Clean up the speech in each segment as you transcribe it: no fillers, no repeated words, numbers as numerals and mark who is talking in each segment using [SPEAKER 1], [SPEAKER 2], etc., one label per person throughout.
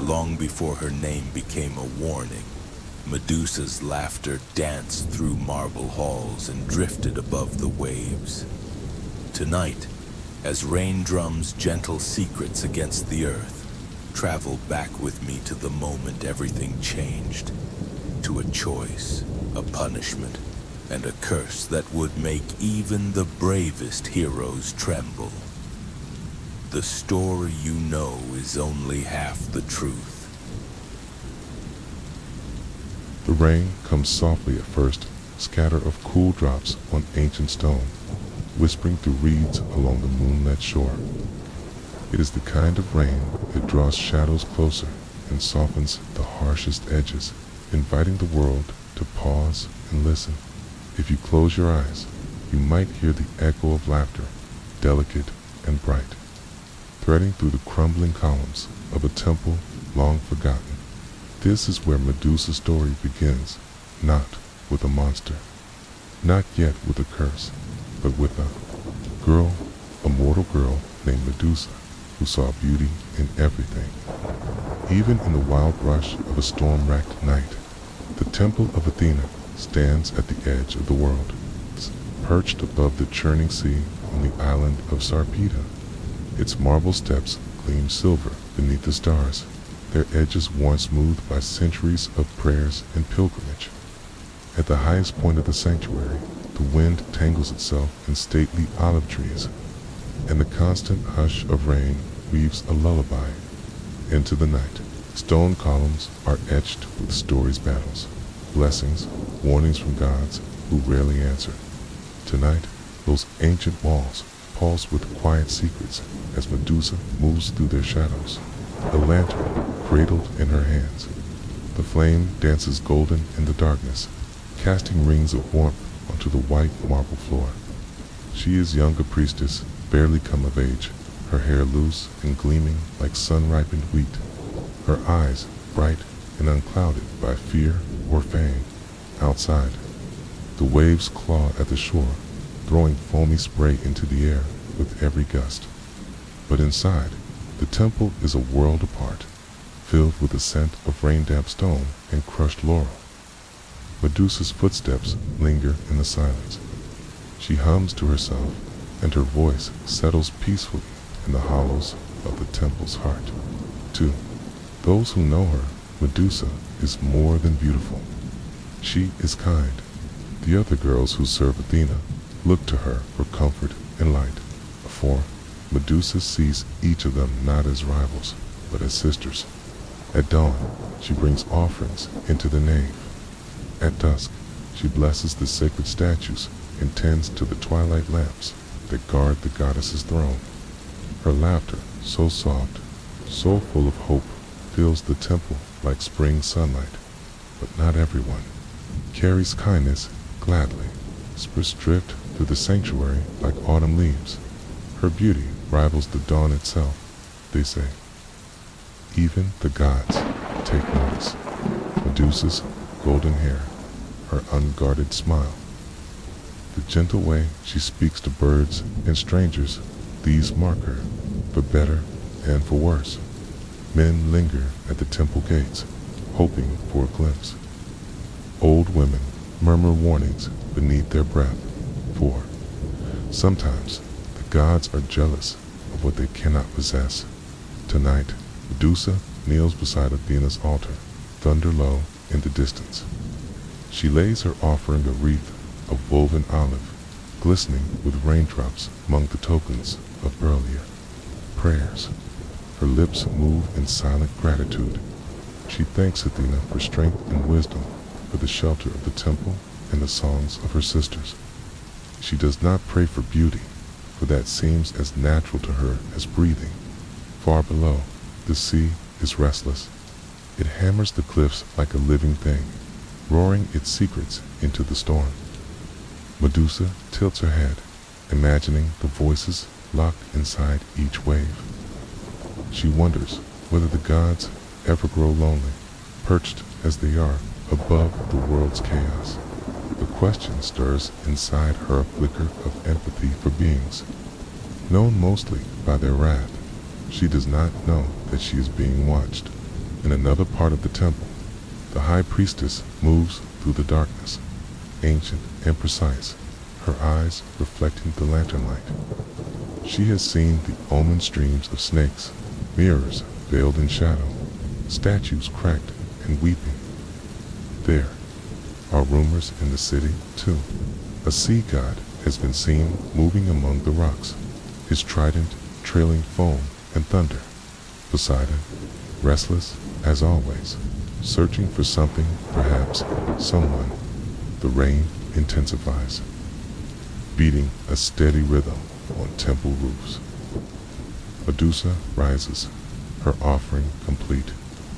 [SPEAKER 1] long before her name became a warning. Medusa's laughter danced through marble halls and drifted above the waves. Tonight, as rain drums gentle secrets against the earth, travel back with me to the moment everything changed, to a choice, a punishment, and a curse that would make even the bravest heroes tremble. The story you know is only half the truth.
[SPEAKER 2] The rain comes softly at first, scatter of cool drops on ancient stone, whispering through reeds along the moonlit shore. It is the kind of rain that draws shadows closer and softens the harshest edges, inviting the world to pause and listen. If you close your eyes, you might hear the echo of laughter, delicate and bright, threading through the crumbling columns of a temple long forgotten. This is where Medusa's story begins, not with a monster, not yet with a curse, but with a mortal girl named Medusa, who saw beauty in everything. Even in the wild rush of a storm-racked night, the temple of Athena stands at the edge of the world, perched above the churning sea on the island of Sarpeda. Its marble steps gleam silver beneath the stars, their edges worn smooth by centuries of prayers and pilgrimage. At the highest point of the sanctuary, the wind tangles itself in stately olive trees, and the constant hush of rain weaves a lullaby into the night. Stone columns are etched with stories, battles, blessings, warnings from gods who rarely answer. Tonight, those ancient walls pulse with quiet secrets as Medusa moves through their shadows, a lantern cradled in her hands. The flame dances golden in the darkness, casting rings of warmth onto the white marble floor. She is young, a priestess, barely come of age, her hair loose and gleaming like sun-ripened wheat, her eyes bright and unclouded by fear or fame. Outside, the waves claw at the shore, throwing foamy spray into the air with every gust. But inside, the temple is a world apart, filled with the scent of rain-damp stone and crushed laurel. Medusa's footsteps linger in the silence. She hums to herself, and her voice settles peacefully in the hollows of the temple's heart. To those who know her, Medusa is more than beautiful. She is kind. The other girls who serve Athena look to her for comfort and light. For Medusa sees each of them not as rivals, but as sisters. At dawn, she brings offerings into the nave. At dusk, she blesses the sacred statues and tends to the twilight lamps that guard the goddess's throne. Her laughter, so soft, so full of hope, fills the temple like spring sunlight. But not everyone carries kindness gladly. Spirits drift through the sanctuary like autumn leaves. Her beauty rivals the dawn itself, they say. Even the gods take notice. Medusa's golden hair, her unguarded smile, the gentle way she speaks to birds and strangers, these mark her, for better and for worse. Men linger at the temple gates, hoping for a glimpse. Old women murmur warnings beneath their breath, for sometimes the gods are jealous of what they cannot possess. Tonight, Medusa kneels beside Athena's altar, thunder low in the distance. She lays her offering, a wreath of woven olive, glistening with raindrops among the tokens of earlier prayers. Her lips move in silent gratitude. She thanks Athena for strength and wisdom, for the shelter of the temple and the songs of her sisters. She does not pray for beauty, for that seems as natural to her as breathing. Far below, the sea is restless. It hammers the cliffs like a living thing, roaring its secrets into the storm. Medusa tilts her head, imagining the voices locked inside each wave. She wonders whether the gods ever grow lonely, perched as they are above the world's chaos. The question stirs inside her a flicker of empathy for beings known mostly by their wrath. She does not know that she is being watched, In another part of the temple, the high priestess moves through the darkness, ancient and precise, her eyes reflecting the lantern light. She has seen the omen streams of snakes, mirrors veiled in shadow, statues cracked and weeping. There are rumors in the city, too. A sea god has been seen moving among the rocks, his trident trailing foam and thunder. Poseidon, restless as always, searching for something, perhaps someone. The rain intensifies, beating a steady rhythm on temple roofs. Medusa rises, her offering complete,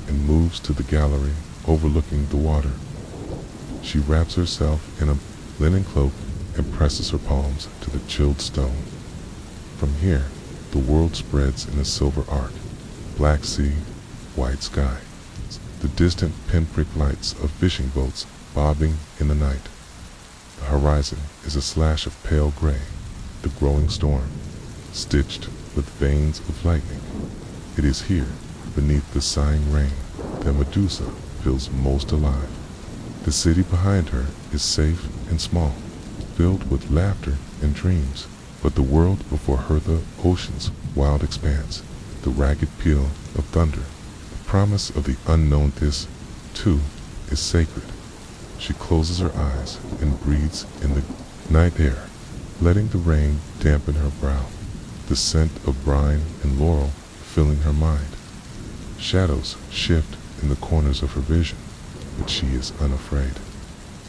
[SPEAKER 2] and moves to the gallery overlooking the water. She wraps herself in a linen cloak and presses her palms to the chilled stone. From here, the world spreads in a silver arc, black sea, white sky, the distant pinprick lights of fishing boats bobbing in the night. The horizon is a slash of pale gray, the growing storm, stitched with veins of lightning. It is here, beneath the sighing rain, that Medusa feels most alive. The city behind her is safe and small, filled with laughter and dreams, but the world before her, the ocean's wild expanse, the ragged peal of thunder, the promise of the unknown. This, too, is sacred. She closes her eyes and breathes in the night air, letting the rain dampen her brow, the scent of brine and laurel filling her mind. Shadows shift in the corners of her vision, but she is unafraid.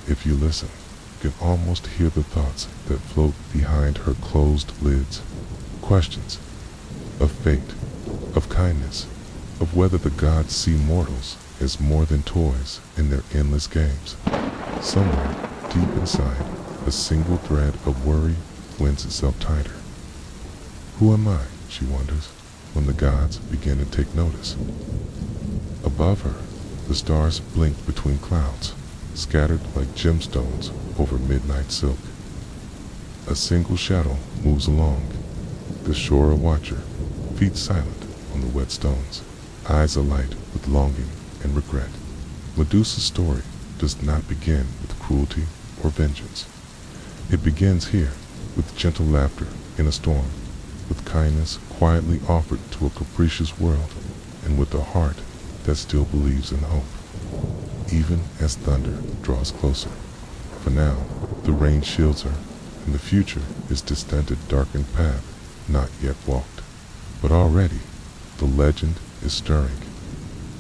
[SPEAKER 2] If you listen, you can almost hear the thoughts that float behind her closed lids. Questions of fate, of kindness, of whether the gods see mortals as more than toys in their endless games. Somewhere deep inside, a single thread of worry winds itself tighter. Who am I, she wonders, when the gods begin to take notice? Above her, the stars blink between clouds, scattered like gemstones over midnight silk. A single shadow moves along, the shore watcher, feet silent on the wet stones, eyes alight with longing and regret. Medusa's story does not begin with cruelty or vengeance. It begins here, with gentle laughter in a storm, with kindness quietly offered to a capricious world, and with a heart that still believes in hope, even as thunder draws closer. For now, the rain shields her, and the future is destined a darkened path not yet walked. But already, the legend is stirring,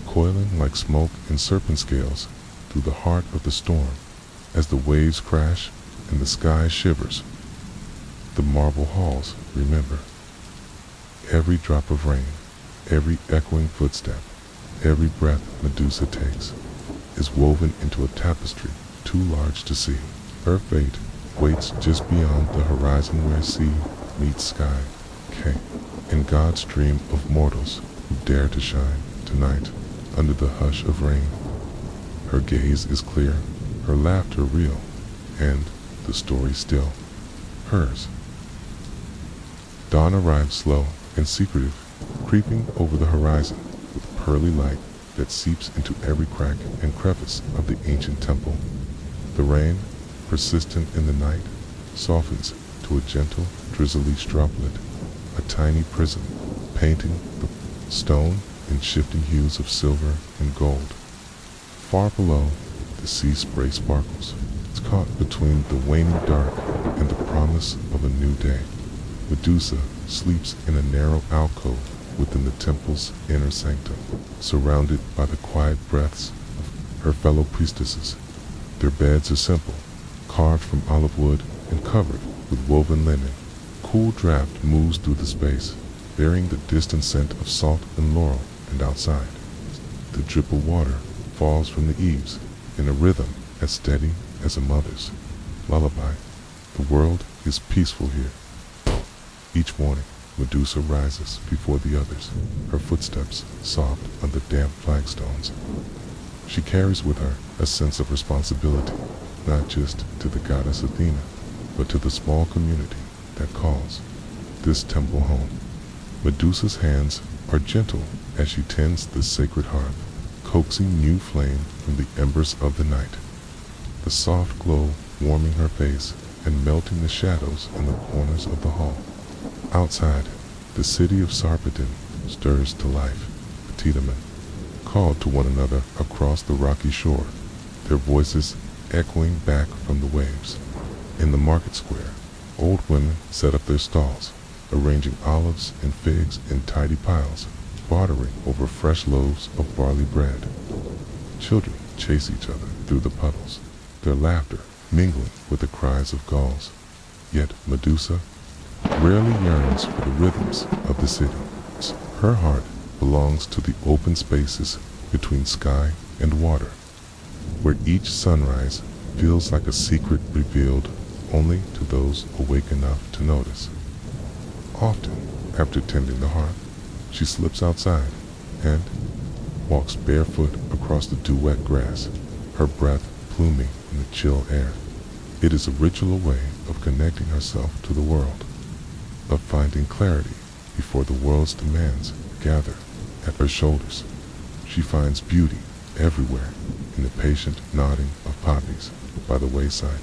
[SPEAKER 2] coiling like smoke and serpent scales through the heart of the storm, as the waves crash and the sky shivers. The marble halls remember. Every drop of rain, every echoing footstep, every breath Medusa takes is woven into a tapestry too large to see. Her fate waits just beyond the horizon where sea meets sky, and gods dream of mortals who dare to shine tonight under the hush of rain. Her gaze is clear, her laughter real, and the story still hers. Dawn arrives slow and secretive, creeping over the horizon with pearly light that seeps into every crack and crevice of the ancient temple. The rain, persistent in the night, softens to a gentle, drizzly droplet, a tiny prism, painting the stone in shifting hues of silver and gold. Far below, the sea spray sparkles. It's caught between the waning dark and the promise of a new day. Medusa sleeps in a narrow alcove within the temple's inner sanctum, surrounded by the quiet breaths of her fellow priestesses. Their beds are simple, carved from olive wood and covered with woven linen. Cool draft moves through the space, bearing the distant scent of salt and laurel, and outside, the drip of water falls from the eaves in a rhythm as steady as a mother's lullaby. The world is peaceful here. Each morning, Medusa rises before the others, her footsteps soft on the damp flagstones. She carries with her a sense of responsibility, not just to the goddess Athena, but to the small community that calls this temple home. Medusa's hands are gentle as she tends the sacred hearth, coaxing new flame from the embers of the night. The soft glow warming her face and melting the shadows in the corners of the hall. Outside, the city of Sarpedon stirs to life. The Tiedemann called to one another across the rocky shore, their voices echoing back from the waves. In the market square, old women set up their stalls, arranging olives and figs in tidy piles, bartering over fresh loaves of barley bread. Children chase each other through the puddles, their laughter mingling with the cries of gulls. Yet Medusa rarely yearns for the rhythms of the city. Her heart belongs to the open spaces between sky and water, where each sunrise feels like a secret revealed only to those awake enough to notice. Often, after tending the hearth, she slips outside and walks barefoot across the dew-wet grass, her breath pluming in the chill air. It is a ritual way of connecting herself to the world, of finding clarity before the world's demands gather at her shoulders. She finds beauty everywhere, in the patient nodding of poppies by the wayside,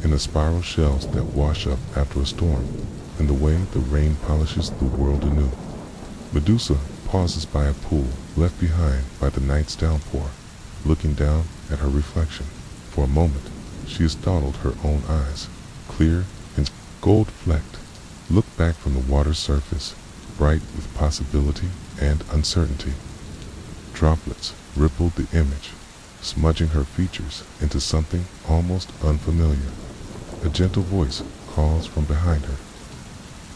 [SPEAKER 2] in the spiral shells that wash up after a storm, in the way the rain polishes the world anew. Medusa pauses by a pool left behind by the night's downpour, looking down at her reflection. For a moment, she is startled her own eyes, clear and gold-flecked, look back from the water's surface, bright with possibility and uncertainty. Droplets rippled the image, smudging her features into something almost unfamiliar. A gentle voice calls from behind her.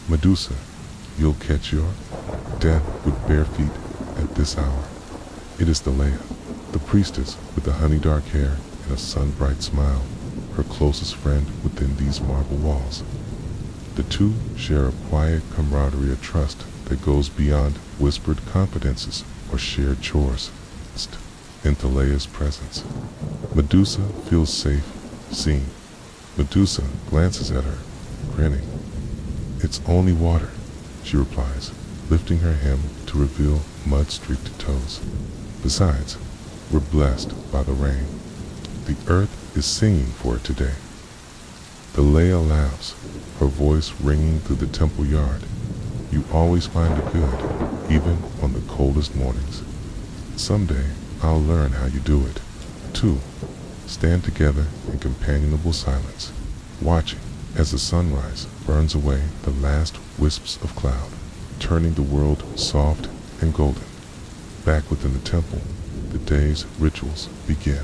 [SPEAKER 2] Medusa, you'll catch your death with bare feet at this hour. It is the Leia, the priestess with the honey-dark hair and a sun-bright smile, her closest friend within these marble walls. The two share a quiet camaraderie of trust that goes beyond whispered confidences or shared chores. Into Leia's presence, Medusa feels safe, seen. Medusa glances at her, grinning. "It's only water," she replies, lifting her hem to reveal mud-streaked toes. "Besides, we're blessed by the rain. The earth is singing for it today." The Leia laughs, her voice ringing through the temple yard. "You always find it good, even on the coldest mornings. Someday, I'll learn how you do it." Two stand together in companionable silence, watching as the sunrise burns away the last wisps of cloud, turning the world soft and golden. Back within the temple, the day's rituals begin.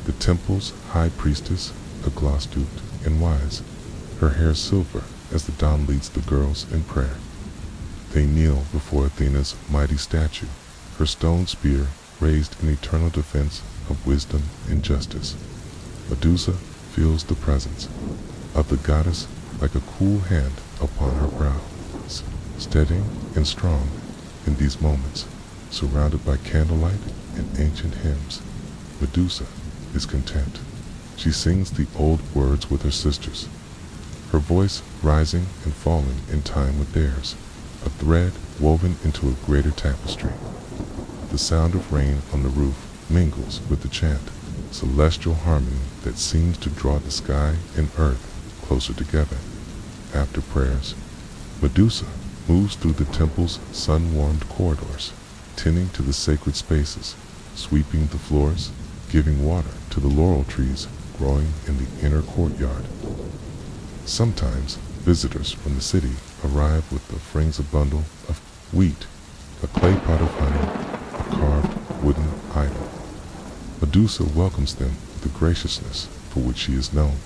[SPEAKER 2] The temple's high priestess, a gloss-duped and wise, her hair silver as the dawn leads the girls in prayer. They kneel before Athena's mighty statue, her stone spear raised in eternal defense of wisdom and justice. Medusa feels the presence of the goddess like a cool hand upon her brow, steady and strong in these moments, surrounded by candlelight and ancient hymns. Medusa is content. She sings the old words with her sisters, her voice rising and falling in time with theirs, a thread woven into a greater tapestry. The sound of rain on the roof mingles with the chant, celestial harmony that seems to draw the sky and earth closer together. After prayers, Medusa moves through the temple's sun-warmed corridors, tending to the sacred spaces, sweeping the floors, giving water to the laurel trees growing in the inner courtyard. Sometimes visitors from the city arrive with a Frings a bundle of wheat, a clay pot of honey, a carved wooden idol. Medusa welcomes them with the graciousness for which she is known,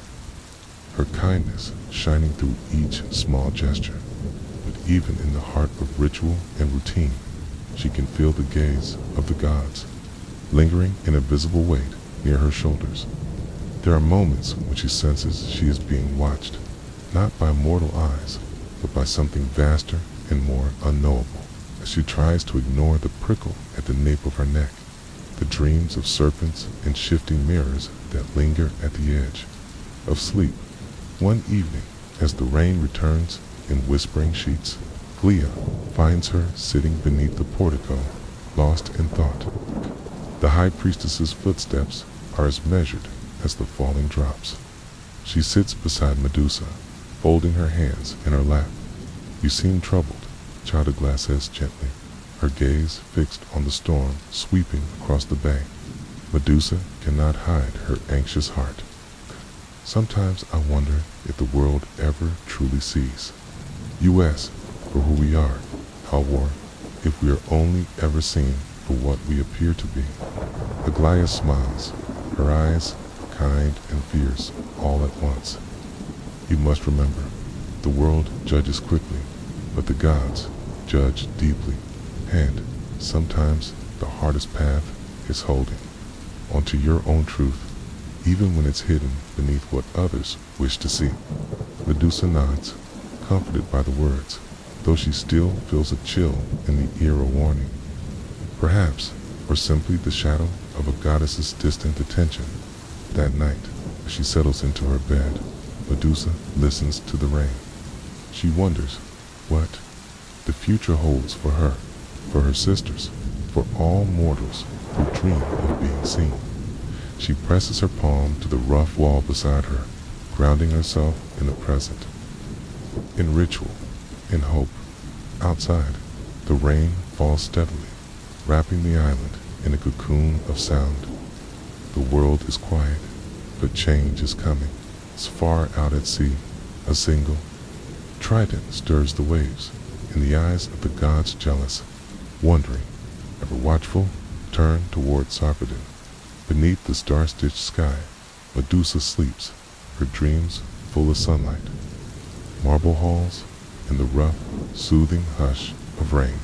[SPEAKER 2] her kindness shining through each small gesture. But even in the heart of ritual and routine, she can feel the gaze of the gods, lingering in a visible weight near her shoulders. There are moments when she senses she is being watched, not by mortal eyes, but by something vaster and more unknowable, as she tries to ignore the prickle at the nape of her neck, the dreams of serpents and shifting mirrors that linger at the edge of sleep. One evening, as the rain returns in whispering sheets, Glia finds her sitting beneath the portico, lost in thought. The high priestess's footsteps are as measured as the falling drops. She sits beside Medusa, folding her hands in her lap. "You seem troubled," Childeglass says gently, her gaze fixed on the storm sweeping across the bay. Medusa cannot hide her anxious heart. "Sometimes I wonder if the world ever truly sees us for who we are, Halvor, if we are only ever seen for what we appear to be." Aglaia smiles, her eyes kind and fierce all at once. "You must remember, the world judges quickly, but the gods judge deeply, and sometimes the hardest path is holding onto your own truth, even when it's hidden beneath what others wish to see." Medusa nods, comforted by the words, though she still feels a chill in the ear of warning. Perhaps, or simply the shadow of a goddess's distant attention. That night, as she settles into her bed, Medusa listens to the rain. She wonders what the future holds for her sisters, for all mortals who dream of being seen. She presses her palm to the rough wall beside her, grounding herself in the present, in ritual, in hope. Outside, the rain falls steadily, wrapping the island in a cocoon of sound. The world is quiet, but change is coming. It's far out at sea. A single trident stirs the waves, in the eyes of the gods jealous, wondering, ever watchful, turn toward Sarpedon. Beneath the star-stitched sky, Medusa sleeps, her dreams full of sunlight, marble halls, and the rough, soothing hush of rain.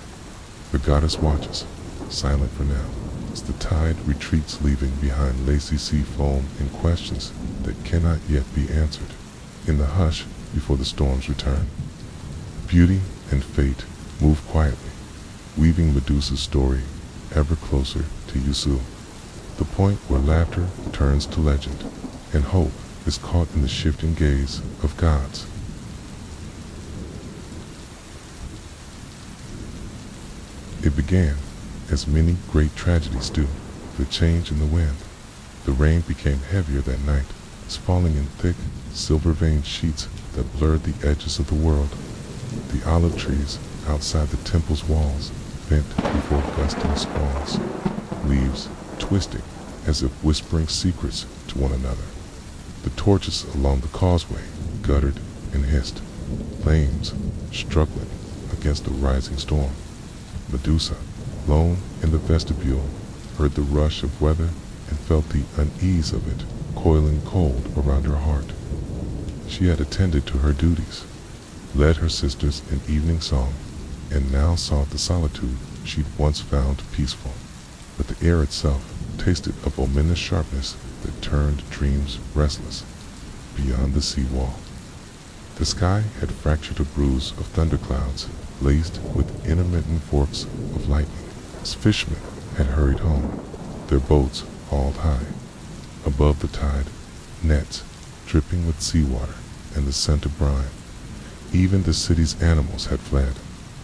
[SPEAKER 2] The goddess watches, silent for now, as the tide retreats, leaving behind lacy sea foam and questions that cannot yet be answered. In the hush before the storm's return, beauty and fate move quietly, weaving Medusa's story ever closer to Yusul, the point where laughter turns to legend, and hope is caught in the shifting gaze of gods. It began, as many great tragedies do, with a change in the wind. The rain became heavier that night, falling in thick, silver-veined sheets that blurred the edges of the world. The olive trees outside the temple's walls bent before gusting squalls, leaves twisting as if whispering secrets to one another. The torches along the causeway guttered and hissed, flames struggling against the rising storm. Medusa, lone in the vestibule, heard the rush of weather and felt the unease of it coiling cold around her heart. She had attended to her duties, led her sisters in evening song, and now sought the solitude she'd once found peaceful. But the air itself tasted of ominous sharpness that turned dreams restless beyond the sea-wall. The sky had fractured a bruise of thunderclouds laced with intermittent forks of lightning, as fishermen had hurried home, their boats hauled high. Above the tide, nets dripping with seawater and the scent of brine. Even the city's animals had fled,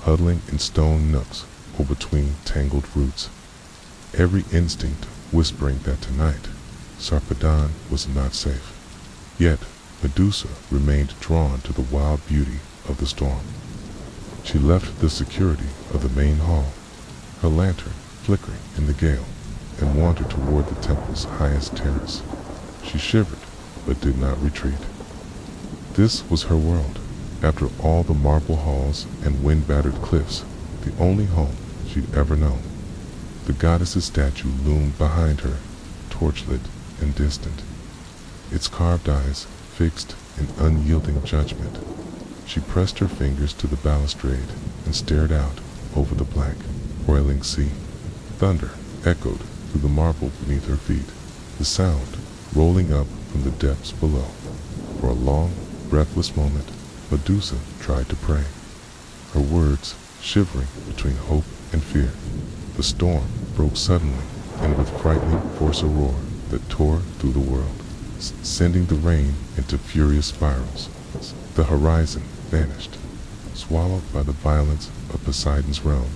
[SPEAKER 2] huddling in stone nooks or between tangled roots, every instinct whispering that tonight Sarpedon was not safe. Yet Medusa remained drawn to the wild beauty of the storm. She left the security of the main hall, her lantern flickering in the gale, and wandered toward the temple's highest terrace. She shivered, but did not retreat. This was her world. After all the marble halls and wind-battered cliffs, the only home she'd ever known. The goddess's statue loomed behind her, torchlit and distant, its carved eyes fixed in unyielding judgment. She pressed her fingers to the balustrade and stared out over the black, roiling sea. Thunder echoed through the marble beneath her feet, the sound rolling up from the depths below. For a long, breathless moment, Medusa tried to pray, her words shivering between hope and fear. The storm broke suddenly, and with frightening force a roar that tore through the world, sending the rain into furious spirals. The horizon vanished, swallowed by the violence of Poseidon's realm.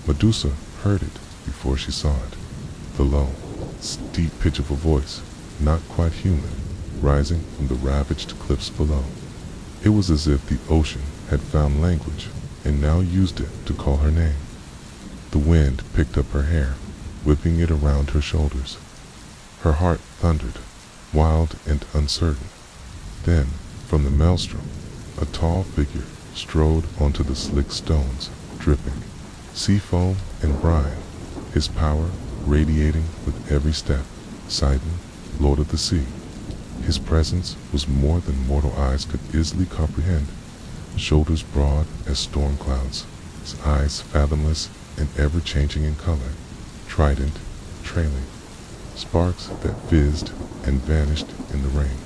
[SPEAKER 2] Medusa heard it before she saw it. the low, steep pitch of a voice, not quite human, rising from the ravaged cliffs below. It was as if the ocean had found language and now used it to call her name. The wind picked up her hair, whipping it around her shoulders. Her heart thundered, wild and uncertain. Then, from the maelstrom, a tall figure strode onto the slick stones, dripping, sea foam and brine, his power radiating with every step. Poseidon, Lord of the Sea. His presence was more than mortal eyes could easily comprehend. Shoulders broad as storm clouds, his eyes fathomless and ever-changing in color, trident, trailing, sparks that fizzed and vanished in the rain.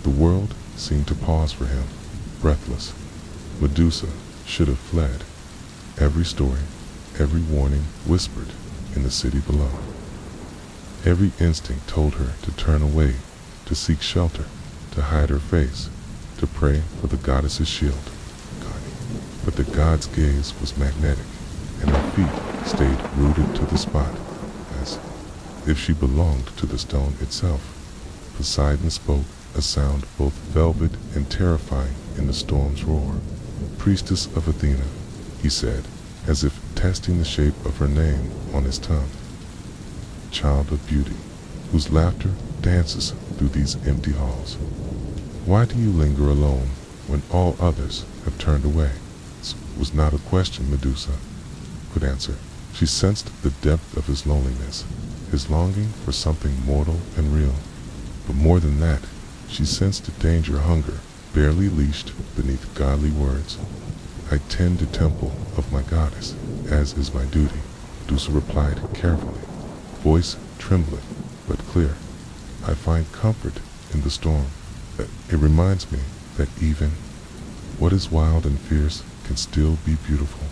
[SPEAKER 2] The world seemed to pause for him, breathless. Medusa should have fled. Every story, every warning whispered in the city below. Every instinct told her to turn away, to seek shelter, to hide her face, to pray for the goddess's shield. But the god's gaze was magnetic, and her feet stayed rooted to the spot, as if she belonged to the stone itself. Poseidon spoke, a sound both velvet and terrifying in the storm's roar. Priestess of Athena, he said, as if testing the shape of her name on his tongue. Child of beauty, whose laughter dances through these empty halls. Why do you linger alone when all others have turned away? This was not a question Medusa could answer. She sensed the depth of his loneliness, his longing for something mortal and real. But more than that, she sensed the danger hunger barely leashed beneath godly words. I tend the temple of my goddess, as is my duty, Medusa replied carefully, voice trembling but clear. I find comfort in the storm. It reminds me that even what is wild and fierce can still be beautiful.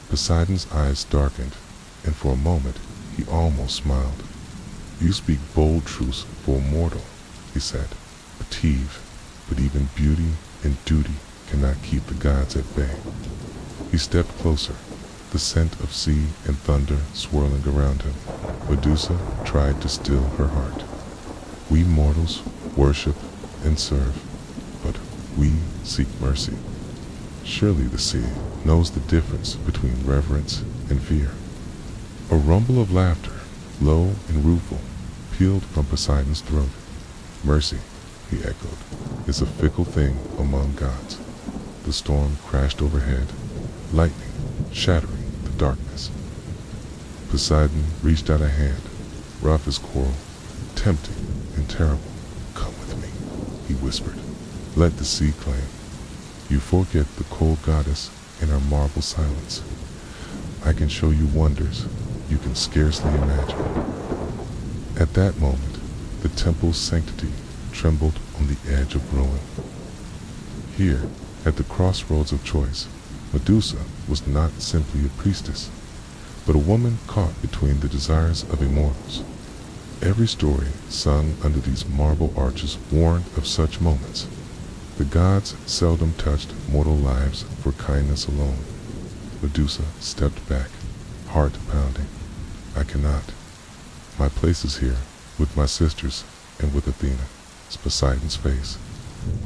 [SPEAKER 2] Poseidon's eyes darkened, and for a moment he almost smiled. You speak bold truths for a mortal, he said. But even beauty and duty cannot keep the gods at bay. He stepped closer, the scent of sea and thunder swirling around him. Medusa tried to still her heart. We mortals worship and serve, but we seek mercy. Surely the sea knows the difference between reverence and fear. A rumble of laughter, low and rueful, pealed from Poseidon's throat. Mercy, he echoed, is a fickle thing among gods. The storm crashed overhead, lightning shattering the darkness. Poseidon reached out a hand, rough as coral, tempting and terrible. Come with me, he whispered. Let the sea claim. You forget the cold goddess in her marble silence. I can show you wonders you can scarcely imagine. At that moment, the temple's sanctity trembled on the edge of ruin. Here, at the crossroads of choice, Medusa was not simply a priestess, but a woman caught between the desires of immortals. Every story sung under these marble arches warned of such moments. The gods seldom touched mortal lives for kindness alone. Medusa stepped back, heart pounding. I cannot. My place is here, with my sisters and with Athena. Poseidon's face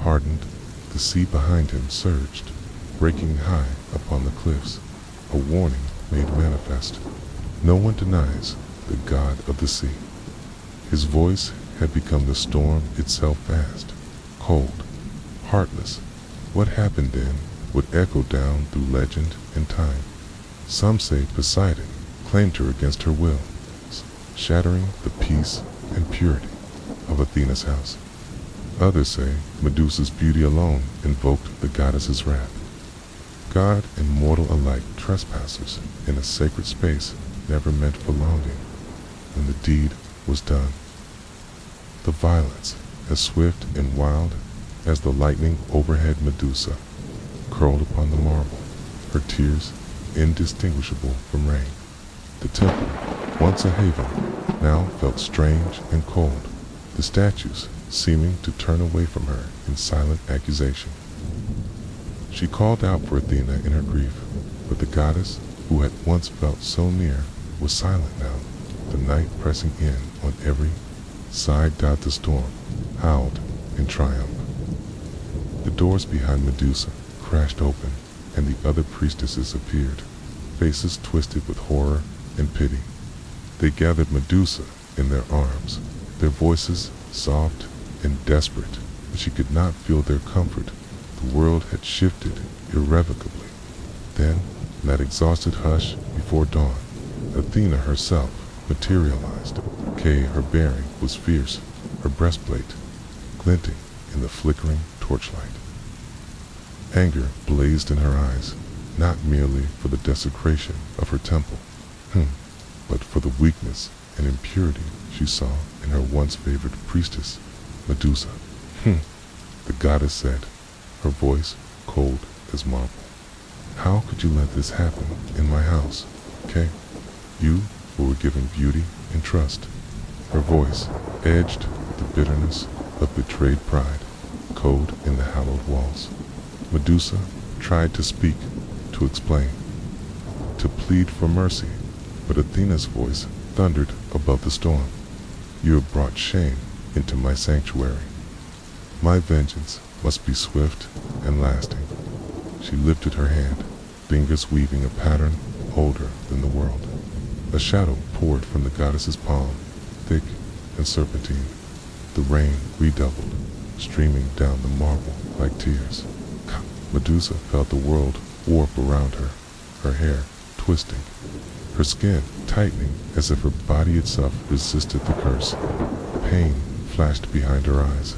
[SPEAKER 2] hardened. The sea behind him surged, breaking high upon the cliffs, a warning made manifest. No one denies the god of the sea. His voice had become the storm itself fast, cold, heartless. What happened then would echo down through legend and time. Some say Poseidon claimed her against her will, shattering the peace and purity of Athena's house. Others say Medusa's beauty alone invoked the goddess's wrath. God and mortal alike trespassers in a sacred space never meant belonging when the deed was done. The violence, as swift and wild as the lightning overhead Medusa, curled upon the marble, her tears indistinguishable from rain. The temple, once a haven, now felt strange and cold, the statues seeming to turn away from her in silent accusation. She called out for Athena in her grief, but the goddess, who had once felt so near, was silent now. the night pressing in on every side. The storm howled in triumph. The doors behind Medusa crashed open, and the other priestesses appeared, faces twisted with horror and pity. They gathered Medusa in their arms, their voices soft and desperate, but she could not feel their comfort. The world had shifted irrevocably. Then, in that exhausted hush before dawn, Athena herself materialized. Her bearing was fierce, her breastplate glinting in the flickering torchlight. Anger blazed in her eyes, not merely for the desecration of her temple, but for the weakness and impurity she saw in her once favored priestess, Medusa. The goddess said, her voice cold as marble. How could you let this happen in my house, Kay? You who were given beauty and trust. Her voice edged the bitterness of betrayed pride, code in the hallowed walls. Medusa tried to speak, to explain, to plead for mercy, but Athena's voice thundered above the storm. You have brought shame into my sanctuary. My vengeance must be swift and lasting. She lifted her hand, fingers weaving a pattern older than the world. A shadow poured from the goddess's palm, thick and serpentine. The rain redoubled, streaming down the marble like tears. Medusa felt the world warp around her, her hair twisting, her skin tightening as if her body itself resisted the curse. Pain flashed behind her eyes.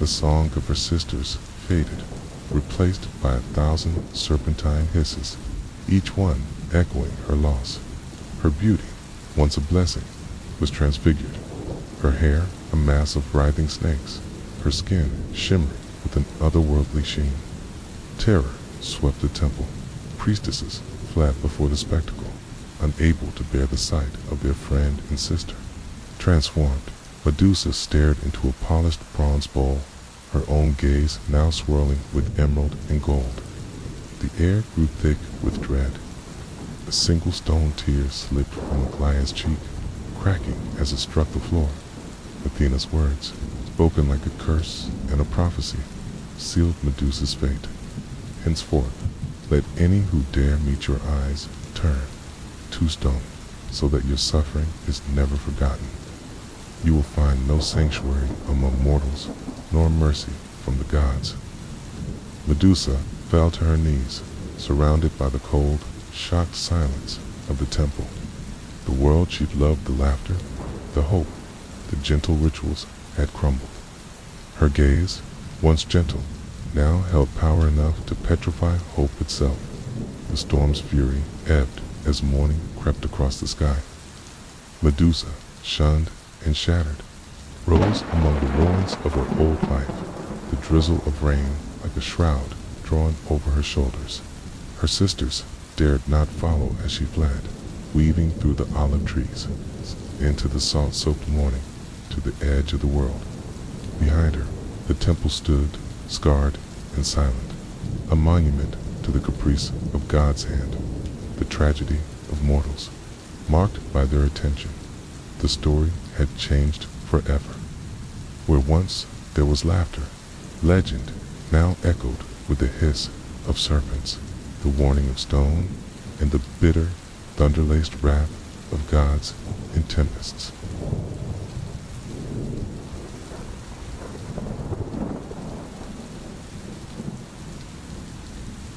[SPEAKER 2] The song of her sisters faded, replaced by 1,000 serpentine hisses, each one echoing her loss. Her beauty, once a blessing, was transfigured, her hair a mass of writhing snakes, her skin shimmering with an otherworldly sheen. Terror swept the temple. Priestesses fled before the spectacle, unable to bear the sight of their friend and sister. Transformed, Medusa stared into a polished bronze bowl, her own gaze now swirling with emerald and gold. The air grew thick with dread. A single stone tear slipped from Aglaïa's cheek, cracking as it struck the floor. Athena's words, spoken like a curse and a prophecy, sealed Medusa's fate. Henceforth, let any who dare meet your eyes turn to stone, so that your suffering is never forgotten. You will find no sanctuary among mortals, nor mercy from the gods. Medusa fell to her knees, surrounded by the cold, shocked silence of the temple. The world she'd loved, the laughter, the hope, the gentle rituals had crumbled. Her gaze, once gentle, now held power enough to petrify hope itself. The storm's fury ebbed as morning crept across the sky. Medusa, shunned and shattered, rose among the ruins of her old life, the drizzle of rain like a shroud drawn over her shoulders. Her sisters dared not follow as she fled, weaving through the olive trees, into the salt-soaked morning, to the edge of the world. Behind her, the temple stood, scarred and silent, a monument to the caprice of God's hand, the tragedy of mortals, marked by their attention. The story had changed forever. Where once there was laughter, legend now echoed with the hiss of serpents, the warning of stone, and the bitter, thunder-laced wrath of gods in tempests.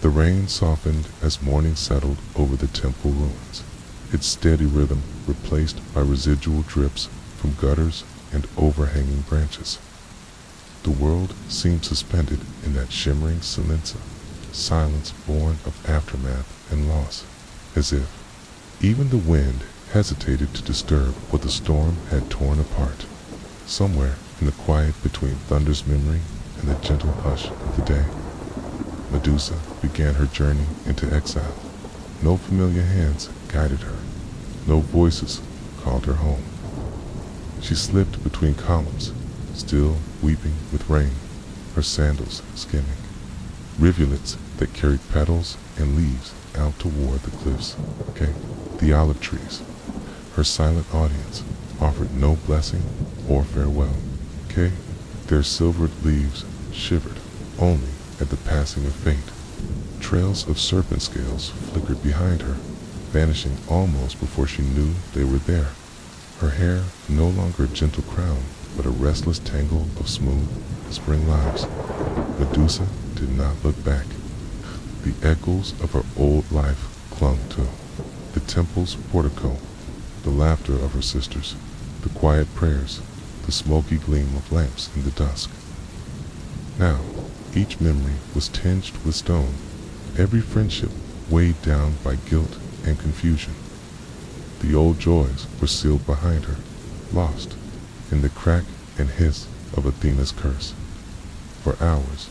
[SPEAKER 2] The rain softened as morning settled over the temple ruins, its steady rhythm replaced by residual drips from gutters and overhanging branches. The world seemed suspended in that shimmering silenza, silence born of aftermath and loss, as if even the wind hesitated to disturb what the storm had torn apart. Somewhere in the quiet between thunder's memory and the gentle hush of the day, Medusa began her journey into exile. No familiar hands guided her. No voices called her home. She slipped between columns, still weeping with rain, her sandals skimming. Rivulets that carried petals and leaves out toward the cliffs, the olive trees. Her silent audience offered no blessing or farewell. Kay, their silvered leaves shivered only at the passing of fate. Trails of serpent scales flickered behind her, vanishing almost before she knew they were there. Her hair no longer a gentle crown, but a restless tangle of smooth spring lives. Medusa did not look back. The echoes of her old life clung to the temple's portico, the laughter of her sisters, the quiet prayers, the smoky gleam of lamps in the dusk. Now, each memory was tinged with stone, every friendship weighed down by guilt and confusion. The old joys were sealed behind her, lost in the crack and hiss of Athena's curse. For hours,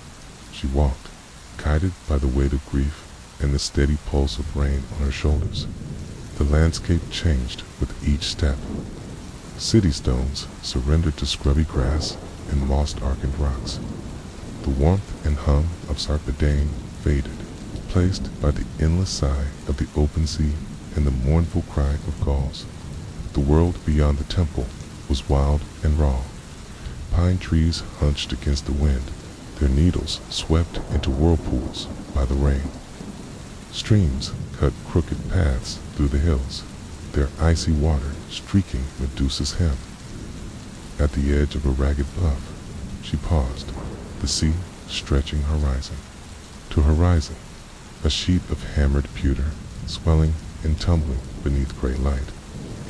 [SPEAKER 2] she walked, guided by the weight of grief and the steady pulse of rain on her shoulders. The landscape changed with each step. City stones surrendered to scrubby grass and moss-darkened rocks. The warmth and hum of Sarpedane faded, placed by the endless sigh of the open sea and the mournful cry of gulls. The world beyond the temple was wild and raw. Pine trees hunched against the wind, their needles swept into whirlpools by the rain. Streams cut crooked paths through the hills, their icy water streaking Medusa's hem. At the edge of a ragged bluff, she paused, the sea stretching horizon to horizon, a sheet of hammered pewter, swelling and tumbling beneath gray light.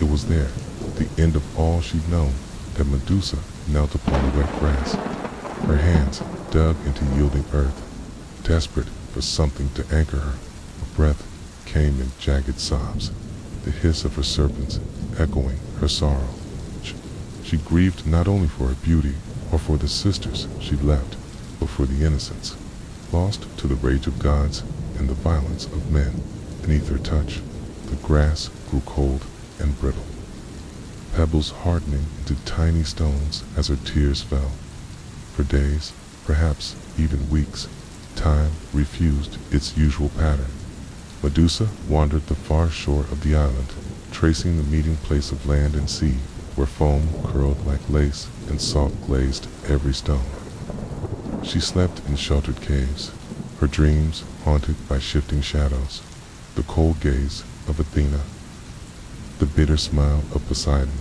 [SPEAKER 2] It was there, the end of all she'd known, that Medusa knelt upon the wet grass, her hands dug into yielding earth, desperate for something to anchor her. Her breath came in jagged sobs, the hiss of her serpents echoing her sorrow. She grieved not only for her beauty or for the sisters she'd left, but for the innocence, lost to the rage of gods and the violence of men. Beneath her touch, the grass grew cold and brittle, pebbles hardening into tiny stones as her tears fell. For days, perhaps even weeks, time refused its usual pattern. Medusa wandered the far shore of the island, tracing the meeting place of land and sea, where foam curled like lace and salt glazed every stone. She slept in sheltered caves, her dreams haunted by shifting shadows, the cold gaze of Athena, the bitter smile of Poseidon,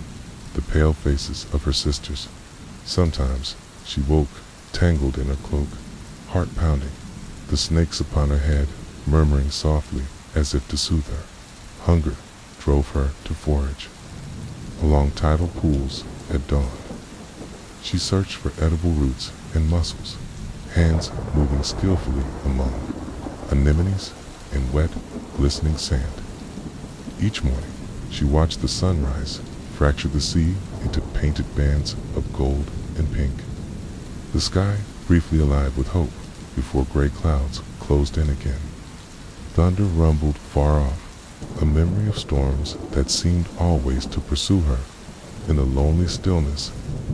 [SPEAKER 2] the pale faces of her sisters. Sometimes she woke, tangled in her cloak, heart pounding, the snakes upon her head murmuring softly as if to soothe her. Hunger drove her to forage along tidal pools at dawn. She searched for edible roots and mussels, hands moving skillfully among anemones and wet, glistening sand. Each morning, she watched the sunrise fracture the sea into painted bands of gold and pink. The sky briefly alive with hope before gray clouds closed in again. Thunder rumbled far off, a memory of storms that seemed always to pursue her. In the lonely stillness,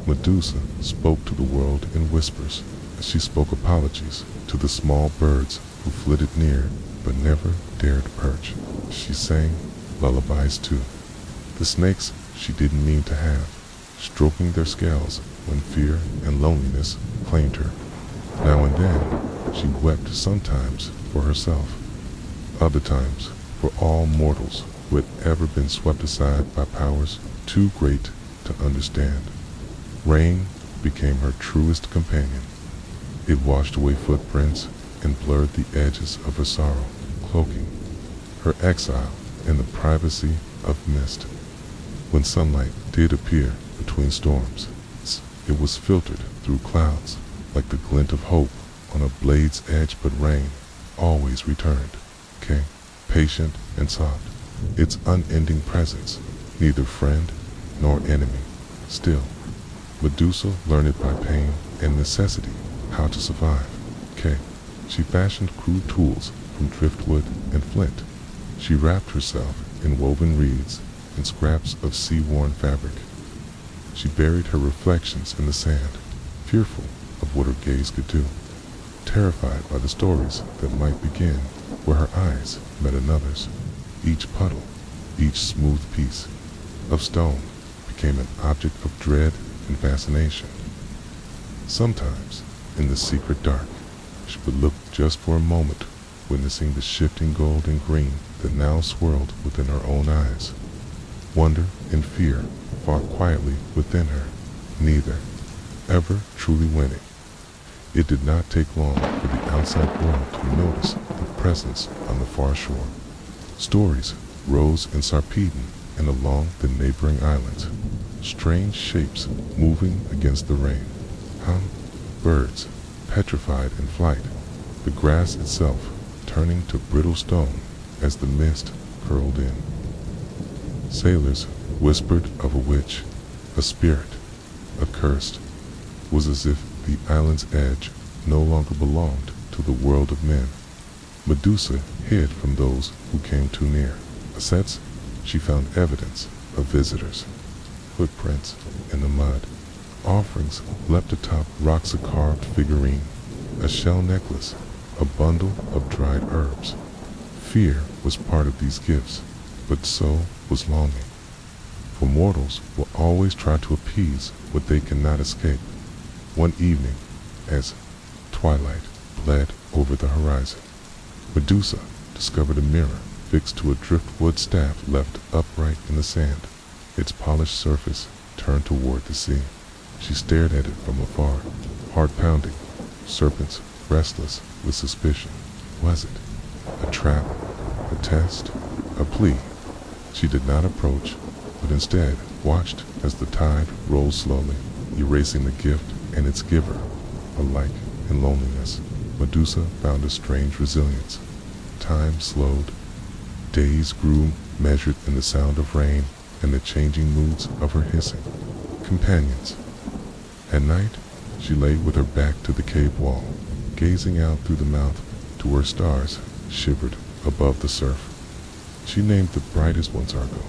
[SPEAKER 2] Medusa spoke to the world in whispers, as she spoke apologies to the small birds who flitted near but never dared perch. She sang lullabies too. The snakes she didn't mean to have, stroking their scales when fear and loneliness claimed her. Now and then, she wept sometimes for herself, other times for all mortals who had ever been swept aside by powers too great to understand. Rain became her truest companion. It washed away footprints and blurred the edges of her sorrow, cloaking her exile in the privacy of mist. When sunlight did appear between storms, it was filtered through clouds like the glint of hope on a blade's edge, but rain always returned, patient and soft, its unending presence, neither friend nor enemy. Still, Medusa learned by pain and necessity how to survive. She fashioned crude tools from driftwood and flint. She wrapped herself in woven reeds and scraps of sea-worn fabric. She buried her reflections in the sand, fearful of what her gaze could do, terrified by the stories that might begin where her eyes met another's. Each puddle, each smooth piece, of stone became an object of dread and fascination. Sometimes, in the secret dark, she would look just for a moment, witnessing the shifting gold and green that now swirled within her own eyes. Wonder and fear fought quietly within her, neither ever truly winning. It did not take long for the outside world to notice the presence on the far shore. Stories rose in Sarpedon and along the neighboring islands, strange shapes moving against the rain. Birds petrified in flight, the grass itself turning to brittle stone as the mist curled in. Sailors whispered of a witch, a spirit, accursed. It was as if the island's edge no longer belonged to the world of men. Medusa hid from those who came too near. Ascets, she found evidence of visitors, footprints in the mud, offerings left atop rocks, a carved figurine, a shell necklace, a bundle of dried herbs. Fear was part of these gifts, but so was longing. For mortals will always try to appease what they cannot escape. One evening, as twilight bled over the horizon, Medusa discovered a mirror fixed to a driftwood staff left upright in the sand, its polished surface turned toward the sea. She stared at it from afar, heart pounding, serpents restless with suspicion. Was it a trap, a test, a plea? She did not approach, but instead watched as the tide rolled slowly, erasing the gift and its giver, alike in loneliness. Medusa found a strange resilience. Time slowed. Days grew measured in the sound of rain and the changing moods of her hissing. Companions. At night, she lay with her back to the cave wall, gazing out through the mouth to where stars shivered above the surf. She named the brightest ones Argo,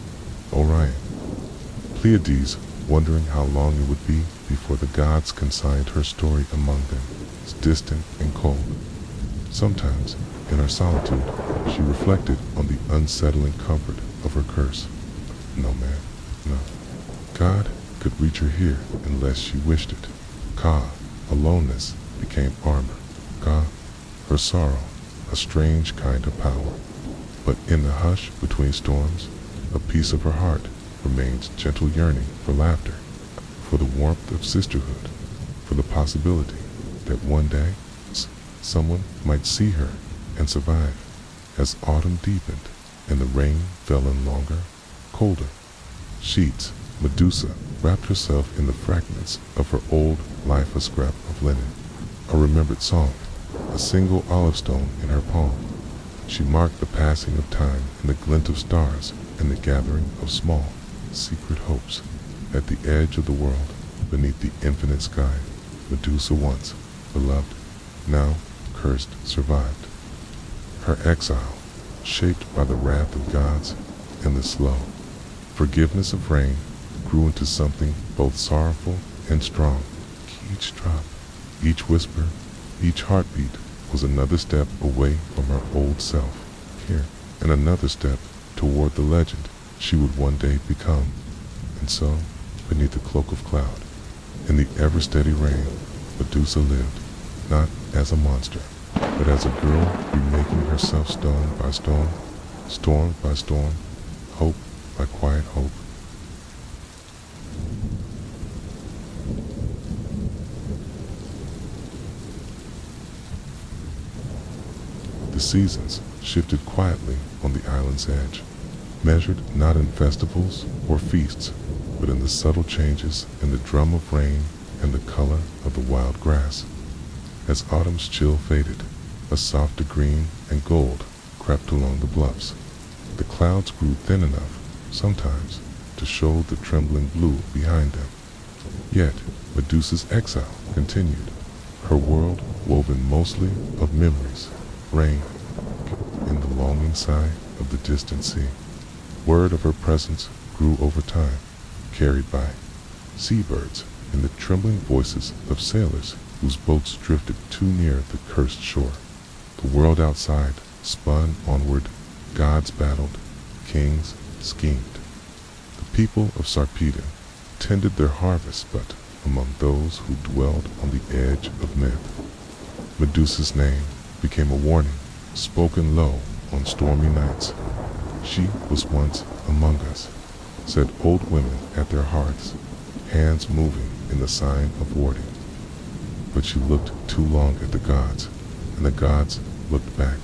[SPEAKER 2] Orion, Pleiades, wondering how long it would be before the gods consigned her story among them, as distant and cold. Sometimes, in her solitude, she reflected on the unsettling comfort of her curse. No, man, no. God could reach her here unless she wished it. Ka, aloneness, became armor. Ka, her sorrow, a strange kind of power. But in the hush between storms, a piece of her heart remains gentle yearning for laughter, for the warmth of sisterhood, for the possibility that one day someone might see her and survive. As autumn deepened and the rain fell in longer, colder sheets, Medusa wrapped herself in the fragments of her old life, a scrap of linen, a remembered song, a single olive stone in her palm. She marked the passing of time in the glint of stars and the gathering of small, secret hopes. At the edge of the world, beneath the infinite sky, Medusa once beloved, now cursed, survived. Her exile, shaped by the wrath of gods and the slow forgiveness of rain, grew into something both sorrowful and strong. Each drop, each whisper, each heartbeat was another step away from her old self here, and another step toward the legend she would one day become. And so, beneath the cloak of cloud, in the ever-steady rain, Medusa lived, not as a monster, but as a girl remaking herself stone by stone, storm by storm, hope by quiet hope. The seasons shifted quietly on the island's edge, measured not in festivals or feasts, but in the subtle changes in the drum of rain and the color of the wild grass. As autumn's chill faded, a softer green and gold crept along the bluffs. The clouds grew thin enough, sometimes, to show the trembling blue behind them. Yet, Medusa's exile continued, her world woven mostly of memories, rain, in the longing sigh of the distant sea. Word of her presence grew over time, carried by seabirds and the trembling voices of sailors whose boats drifted too near the cursed shore. The world outside spun onward, gods battled, kings schemed. The people of Sarpedon tended their harvest but among those who dwelled on the edge of myth. Medusa's name became a warning, spoken low on stormy nights. She was once among us, said old women at their hearths, hands moving in the sign of warding. But she looked too long at the gods, and the gods looked back.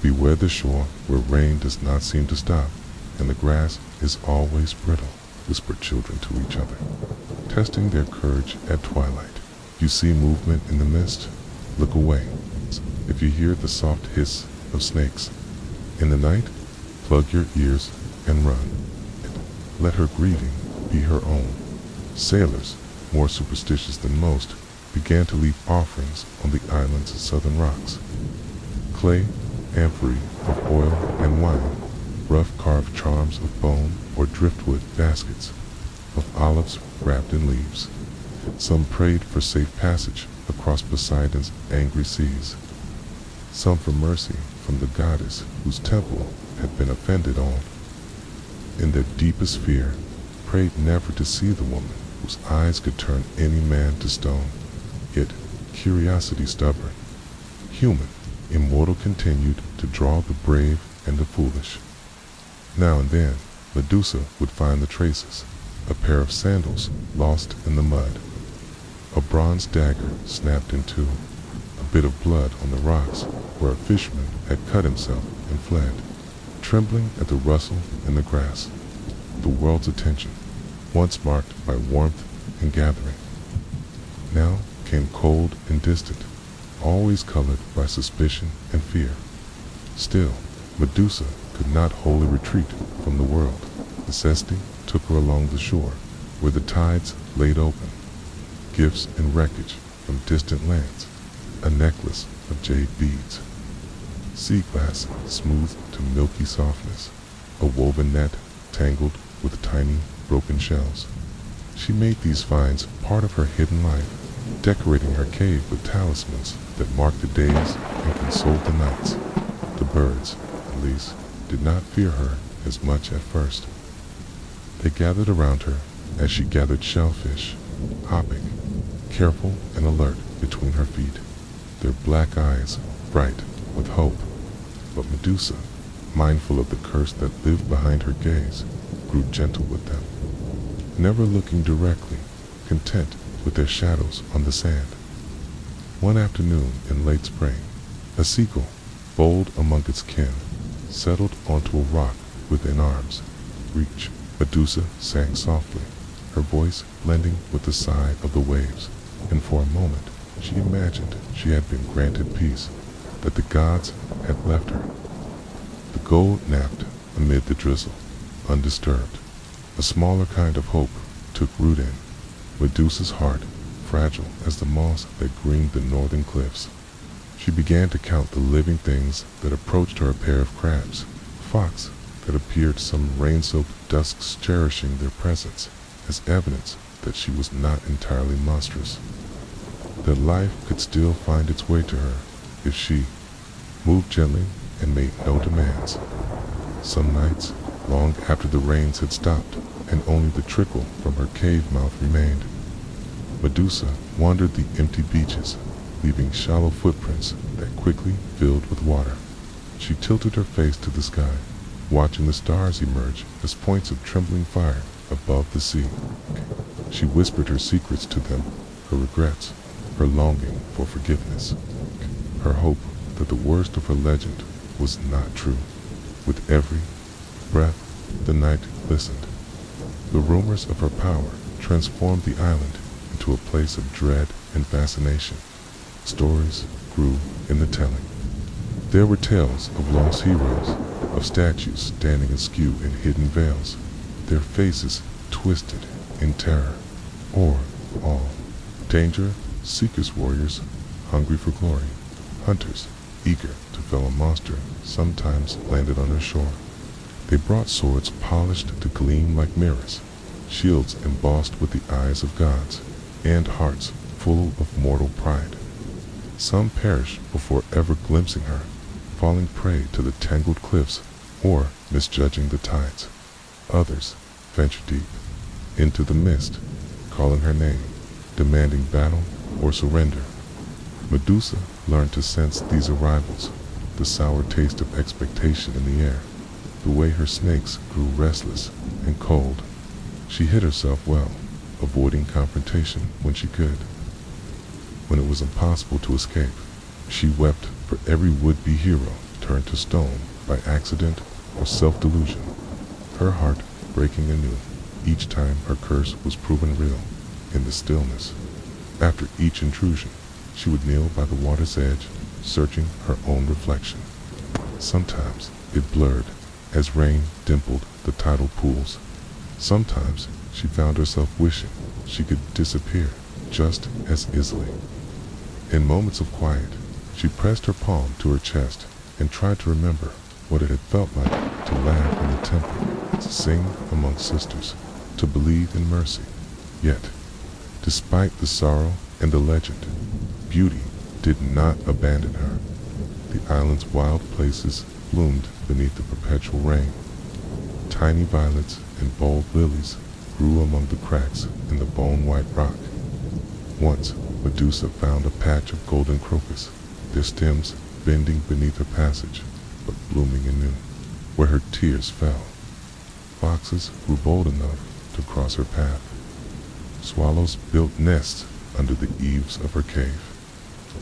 [SPEAKER 2] Beware the shore where rain does not seem to stop, and the grass is always brittle, whispered children to each other, testing their courage at twilight. You see movement in the mist? Look away. If you hear the soft hiss of snakes in the night, plug your ears and run. Let her grieving be her own. Sailors, more superstitious than most, began to leave offerings on the island's southern rocks. Clay, amphory of oil and wine, rough carved charms of bone or driftwood baskets of olives wrapped in leaves. Some prayed for safe passage across Poseidon's angry seas. Some for mercy from the goddess whose temple had been offended on. In their deepest fear, prayed never to see the woman whose eyes could turn any man to stone. Yet, curiosity stubborn, human, immortal continued to draw the brave and the foolish. Now and then, Medusa would find the traces, a pair of sandals lost in the mud, a bronze dagger snapped in two, a bit of blood on the rocks where a fisherman had cut himself and fled, trembling at the rustle in the grass. The world's attention, once marked by warmth and gathering, now came cold and distant, always colored by suspicion and fear. Still, Medusa could not wholly retreat from the world. Necessity took her along the shore, where the tides laid open, gifts and wreckage from distant lands, a necklace of jade beads, sea glass smoothed to milky softness, a woven net tangled with tiny broken shells. She made these finds part of her hidden life, decorating her cave with talismans that marked the days and consoled the nights. The birds, at least, did not fear her as much at first. They gathered around her as she gathered shellfish, hopping, careful and alert between her feet, their black eyes bright with hope. But Medusa, mindful of the curse that lived behind her gaze, grew gentle with them, never looking directly, content with their shadows on the sand. One afternoon in late spring, a seagull, bold among its kin, settled onto a rock within arm's reach. Medusa sang softly, her voice blending with the sigh of the waves, and for a moment she imagined she had been granted peace, that the gods had left her. The gull napped amid the drizzle, undisturbed. A smaller kind of hope took root in Medusa's heart, fragile as the moss that greened the northern cliffs. She began to count the living things that approached her, a pair of crabs, fox that appeared some rain-soaked dusks cherishing their presence as evidence that she was not entirely monstrous, that life could still find its way to her if she moved gently and made no demands. Some nights, long after the rains had stopped and only the trickle from her cave mouth remained, Medusa wandered the empty beaches, leaving shallow footprints that quickly filled with water. She tilted her face to the sky, watching the stars emerge as points of trembling fire above the sea. She whispered her secrets to them, her regrets, her longing for forgiveness, her hope that the worst of her legend was not true. With every breath, the night listened. The rumors of her power transformed the island into a place of dread and fascination. Stories grew in the telling. There were tales of lost heroes, of statues standing askew in hidden veils, their faces twisted in terror, or all danger, seekers, warriors, hungry for glory, hunters, eager to fell a monster, sometimes landed on her shore. They brought swords polished to gleam like mirrors, shields embossed with the eyes of gods, and hearts full of mortal pride. Some perished before ever glimpsing her, falling prey to the tangled cliffs or misjudging the tides. Others, venture deep into the mist, calling her name, demanding battle or surrender. Medusa learned to sense these arrivals, the sour taste of expectation in the air, the way her snakes grew restless and cold. She hid herself well, avoiding confrontation when she could. When it was impossible to escape, she wept for every would-be hero turned to stone by accident or self-delusion, her heart breaking anew each time her curse was proven real in the stillness. After each intrusion, she would kneel by the water's edge, searching her own reflection. Sometimes it blurred as rain dimpled the tidal pools. Sometimes she found herself wishing she could disappear just as easily. In moments of quiet, she pressed her palm to her chest and tried to remember what it had felt like to laugh in the temple, to sing among sisters, to believe in mercy. Yet, despite the sorrow and the legend, beauty did not abandon her. The island's wild places bloomed beneath the perpetual rain. Tiny violets and bold lilies grew among the cracks in the bone-white rock. Once, Medusa found a patch of golden crocus, their stems bending beneath her passage, but blooming anew, where her tears fell. Foxes grew bold enough to cross her path. Swallows built nests under the eaves of her cave.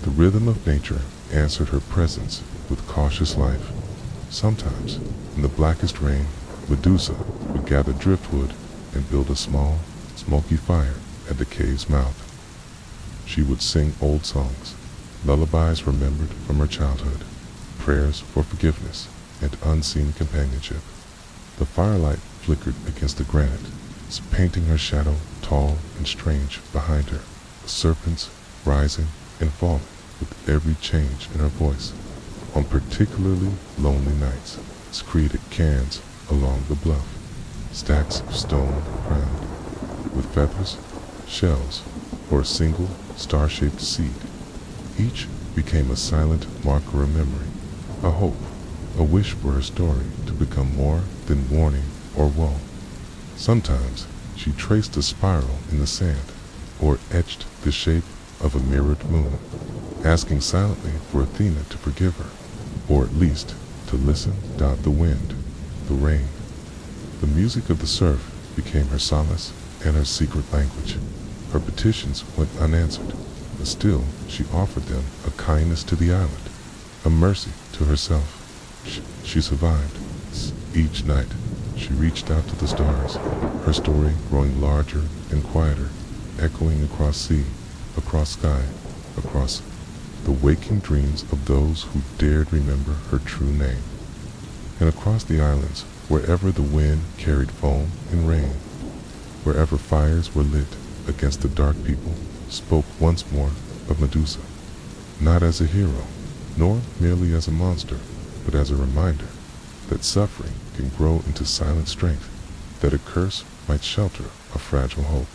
[SPEAKER 2] The rhythm of nature answered her presence with cautious life. Sometimes, in the blackest rain, Medusa would gather driftwood and build a small, smoky fire at the cave's mouth. She would sing old songs, lullabies remembered from her childhood, prayers for forgiveness and unseen companionship. The firelight flickered against the granite, painting her shadow tall and strange behind her, the serpents rising and falling with every change in her voice. On particularly lonely nights, secreted cans along the bluff, stacks of stone crowned with feathers, shells, or a single star-shaped seed. Each became a silent marker of memory, a hope, a wish for her story to become more than warning or woe. Sometimes she traced a spiral in the sand, or etched the shape of a mirrored moon, asking silently for Athena to forgive her, or at least to listen down the wind, the rain. The music of the surf became her solace and her secret language. Her petitions went unanswered, but still she offered them a kindness to the island, a mercy to herself. She survived. Each night she reached out to the stars, her story growing larger and quieter, echoing across sea, across sky, across the waking dreams of those who dared remember her true name, and across the islands, wherever the wind carried foam and rain, wherever fires were lit against the dark people, spoke once more of Medusa, not as a hero, nor merely as a monster, but as a reminder that suffering can grow into silent strength, that a curse might shelter a fragile hope,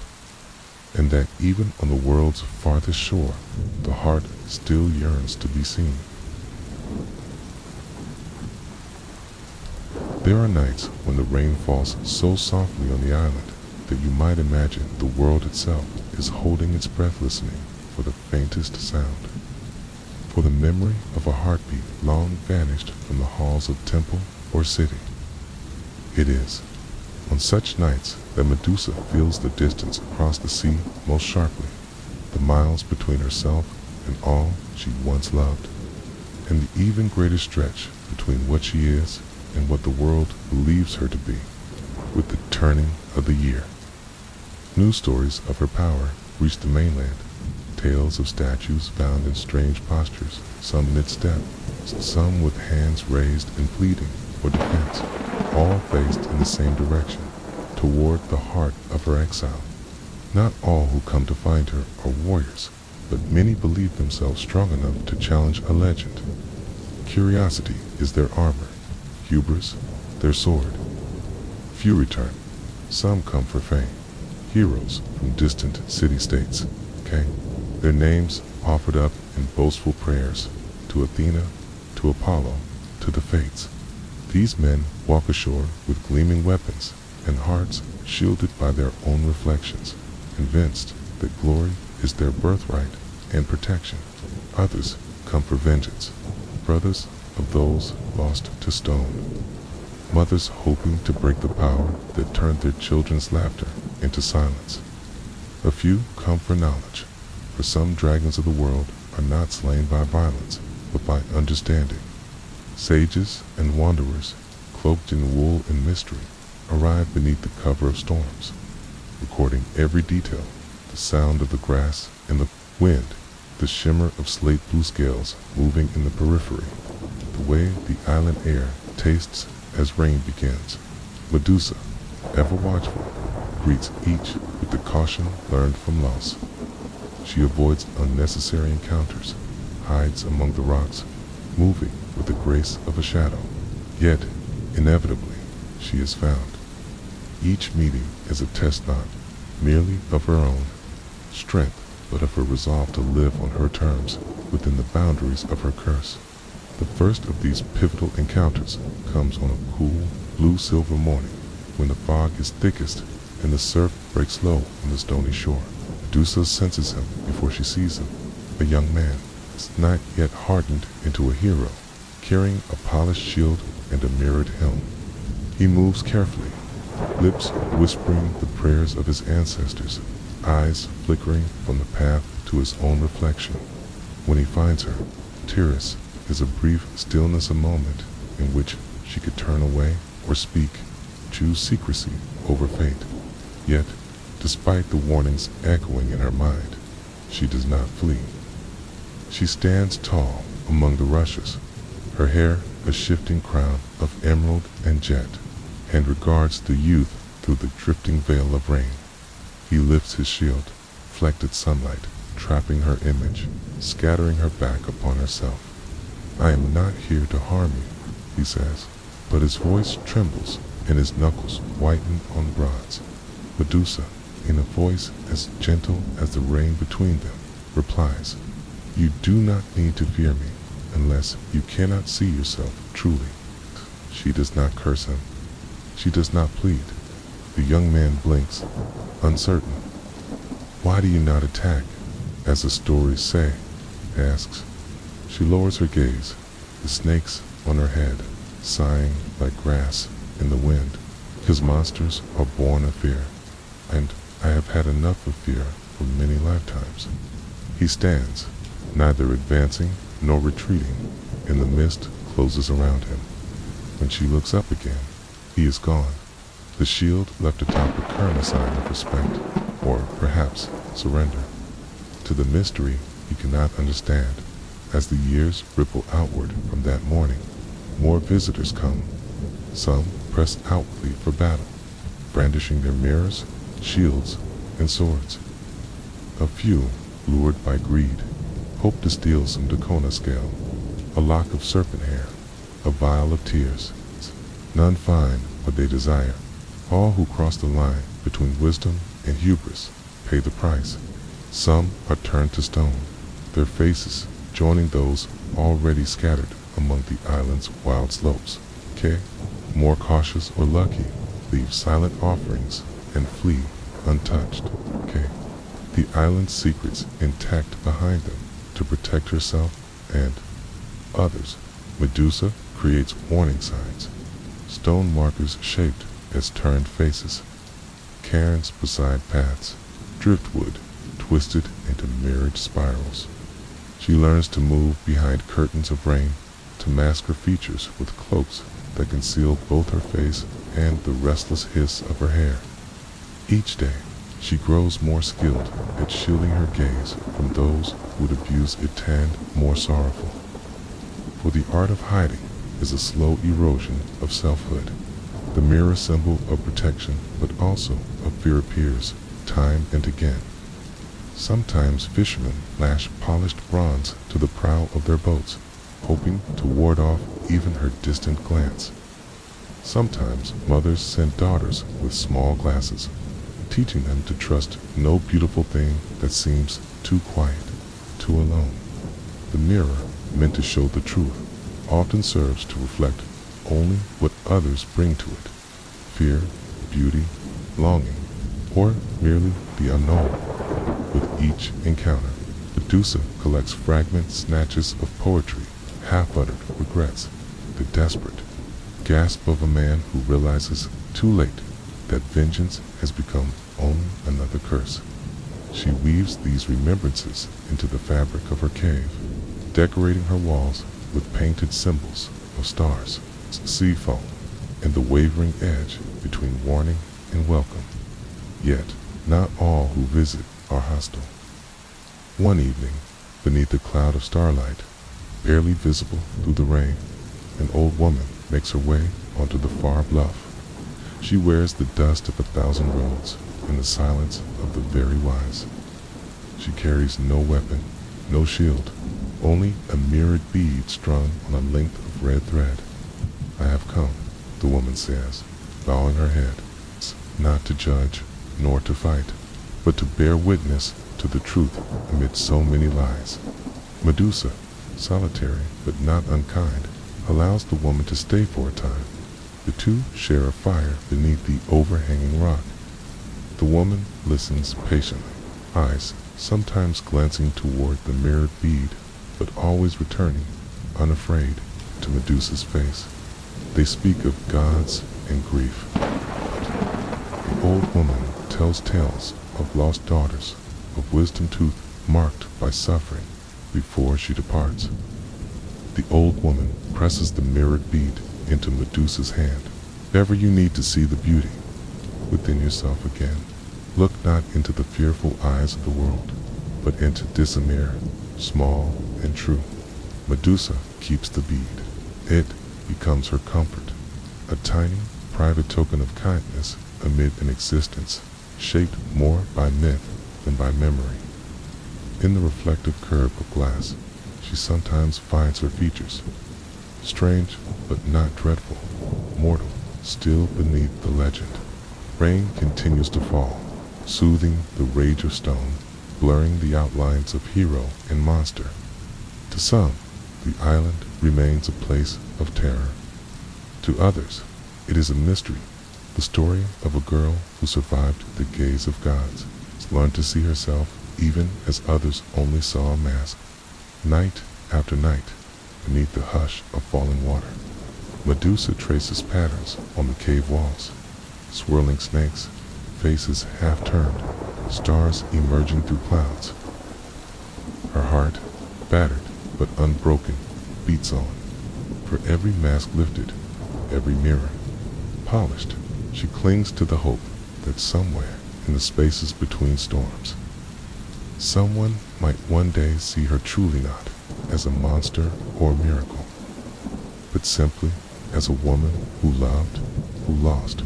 [SPEAKER 2] and that even on the world's farthest shore, the heart still yearns to be seen. There are nights when the rain falls so softly on the island that you might imagine the world itself is holding its breath listening for the faintest sound, for the memory of a heartbeat long vanished from the halls of temple or city. It is on such nights that Medusa feels the distance across the sea most sharply, the miles between herself and all she once loved, and the even greater stretch between what she is and what the world believes her to be, with the turning of the year. News stories of her power reach the mainland, tales of statues found in strange postures, some mid-step, some with hands raised in pleading or defense, all faced in the same direction, toward the heart of her exile. Not all who come to find her are warriors, but many believe themselves strong enough to challenge a legend. Curiosity is their armor, hubris their sword. Few return, some come for fame, heroes from distant city-states, their names offered up in boastful prayers to Athena, to Apollo, to the fates. These men walk ashore with gleaming weapons, and hearts shielded by their own reflections, convinced that glory is their birthright and protection. Others come for vengeance, brothers of those lost to stone, mothers hoping to break the power that turned their children's laughter into silence. A few come for knowledge, for some dragons of the world are not slain by violence, but by understanding. Sages and wanderers, cloaked in wool and mystery, arrive beneath the cover of storms, recording every detail, the sound of the grass and the wind, the shimmer of slate blue scales moving in the periphery, the way the island air tastes as rain begins. Medusa, ever watchful, greets each with the caution learned from loss. She avoids unnecessary encounters, hides among the rocks, moving with the grace of a shadow. Yet, inevitably, she is found. Each meeting is a test not merely of her own strength, but of her resolve to live on her terms within the boundaries of her curse. The first of these pivotal encounters comes on a cool, blue-silver morning, when the fog is thickest and the surf breaks low on the stony shore. Medusa senses him before she sees him, a young man, not yet hardened into a hero, carrying a polished shield and a mirrored helm. He moves carefully, lips whispering the prayers of his ancestors, eyes flickering from the path to his own reflection. When he finds her, Tiris is a brief stillness, a moment in which she could turn away or speak, choose secrecy over fate. Yet, despite the warnings echoing in her mind, she does not flee. She stands tall among the rushes, her hair a shifting crown of emerald and jet, and regards the youth through the drifting veil of rain. He lifts his shield, flected sunlight trapping her image, scattering her back upon herself. "I am not here to harm you," he says, but his voice trembles and his knuckles whiten on bronze. Medusa, in a voice as gentle as the rain between them, replies, "You do not need to fear me unless you cannot see yourself truly." She does not curse him. She does not plead. The young man blinks, uncertain. "Why do you not attack, as the stories say?" asks. She lowers her gaze, the snakes on her head, sighing like grass in the wind. "Because monsters are born of fear, and I have had enough of fear for many lifetimes." He stands, neither advancing nor retreating, and the mist closes around him. When she looks up again, he is gone. The shield left atop her current a sign of respect, or perhaps surrender, to the mystery he cannot understand. As the years ripple outward from that morning, more visitors come. Some press outwardly for battle, brandishing their mirrors, shields, and swords. A few, lured by greed, hope to steal some Dakona scale, a lock of serpent hair, a vial of tears. None find what they desire. All who cross the line between wisdom and hubris pay the price. Some are turned to stone, their faces joining those already scattered among the island's wild slopes. More cautious or lucky leave silent offerings and flee untouched. The island's secrets intact behind them to protect herself and others. Medusa creates warning signs, stone markers shaped as turned faces, cairns beside paths, driftwood twisted into mirrored spirals. She learns to move behind curtains of rain, to mask her features with cloaks that conceal both her face and the restless hiss of her hair. Each day, she grows more skilled at shielding her gaze from those who would abuse it, and more sorrowful. For the art of hiding is a slow erosion of selfhood. The mirror symbol of protection, but also of fear, appears time and again. Sometimes fishermen lash polished bronze to the prow of their boats, hoping to ward off even her distant glance. Sometimes mothers send daughters with small glasses, teaching them to trust no beautiful thing that seems too quiet, too alone. The mirror, meant to show the truth, often serves to reflect only what others bring to it: fear, beauty, longing, or merely the unknown. With each encounter, Medusa collects fragment snatches of poetry, half-uttered regrets, the desperate gasp of a man who realizes too late that vengeance has become only another curse. She weaves these remembrances into the fabric of her cave, decorating her walls with painted symbols of stars, sea foam, and the wavering edge between warning and welcome. Yet, not all who visit are hostile. One evening, beneath a cloud of starlight, barely visible through the rain, an old woman makes her way onto the far bluff. She wears the dust of 1,000 roads in the silence of the very wise. She carries no weapon, no shield, only a mirrored bead strung on a length of red thread. "I have come," the woman says, bowing her head, "not to judge nor to fight, but to bear witness to the truth amid so many lies." Medusa, solitary but not unkind, allows the woman to stay for a time. The two share a fire beneath the overhanging rock. The woman listens patiently, eyes sometimes glancing toward the mirrored bead, but always returning, unafraid, to Medusa's face. They speak of gods and grief. The old woman tells tales of lost daughters, of wisdom tooth marked by suffering before she departs. The old woman presses the mirrored bead into Medusa's hand. If ever you need to see the beauty within yourself again, look not into the fearful eyes of the world, but into Disamir, small and true. Medusa keeps the bead. It becomes her comfort, a tiny, private token of kindness amid an existence shaped more by myth than by memory. In the reflective curve of glass, she sometimes finds her features, strange but not dreadful, mortal, still beneath the legend. Rain continues to fall, soothing the rage of stone, blurring the outlines of hero and monster. To some, the island remains a place of terror. To others, it is a mystery, the story of a girl who survived the gaze of gods, learned to see herself even as others only saw a mask. Night after night, beneath the hush of falling water, Medusa traces patterns on the cave walls, swirling snakes, faces half-turned, stars emerging through clouds. Her heart, battered but unbroken, beats on. For every mask lifted, every mirror polished, she clings to the hope that somewhere in the spaces between storms, someone might one day see her truly not as a monster or a miracle, but simply as a woman who loved, who lost,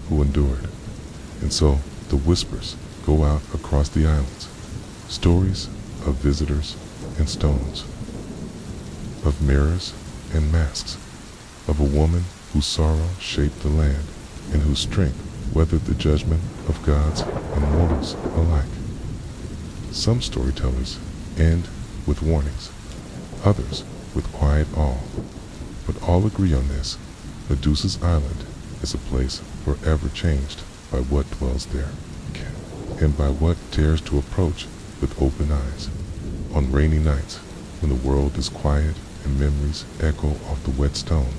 [SPEAKER 2] who endured. And so the whispers go out across the islands, stories of visitors and stones, of mirrors and masks, of a woman whose sorrow shaped the land and whose strength weathered the judgment of gods and mortals alike. Some storytellers end with warnings, others with quiet awe, but all agree on this: Medusa's island is a place forever changed by what dwells there, and by what dares to approach with open eyes. On rainy nights, when the world is quiet and memories echo off the wet stone,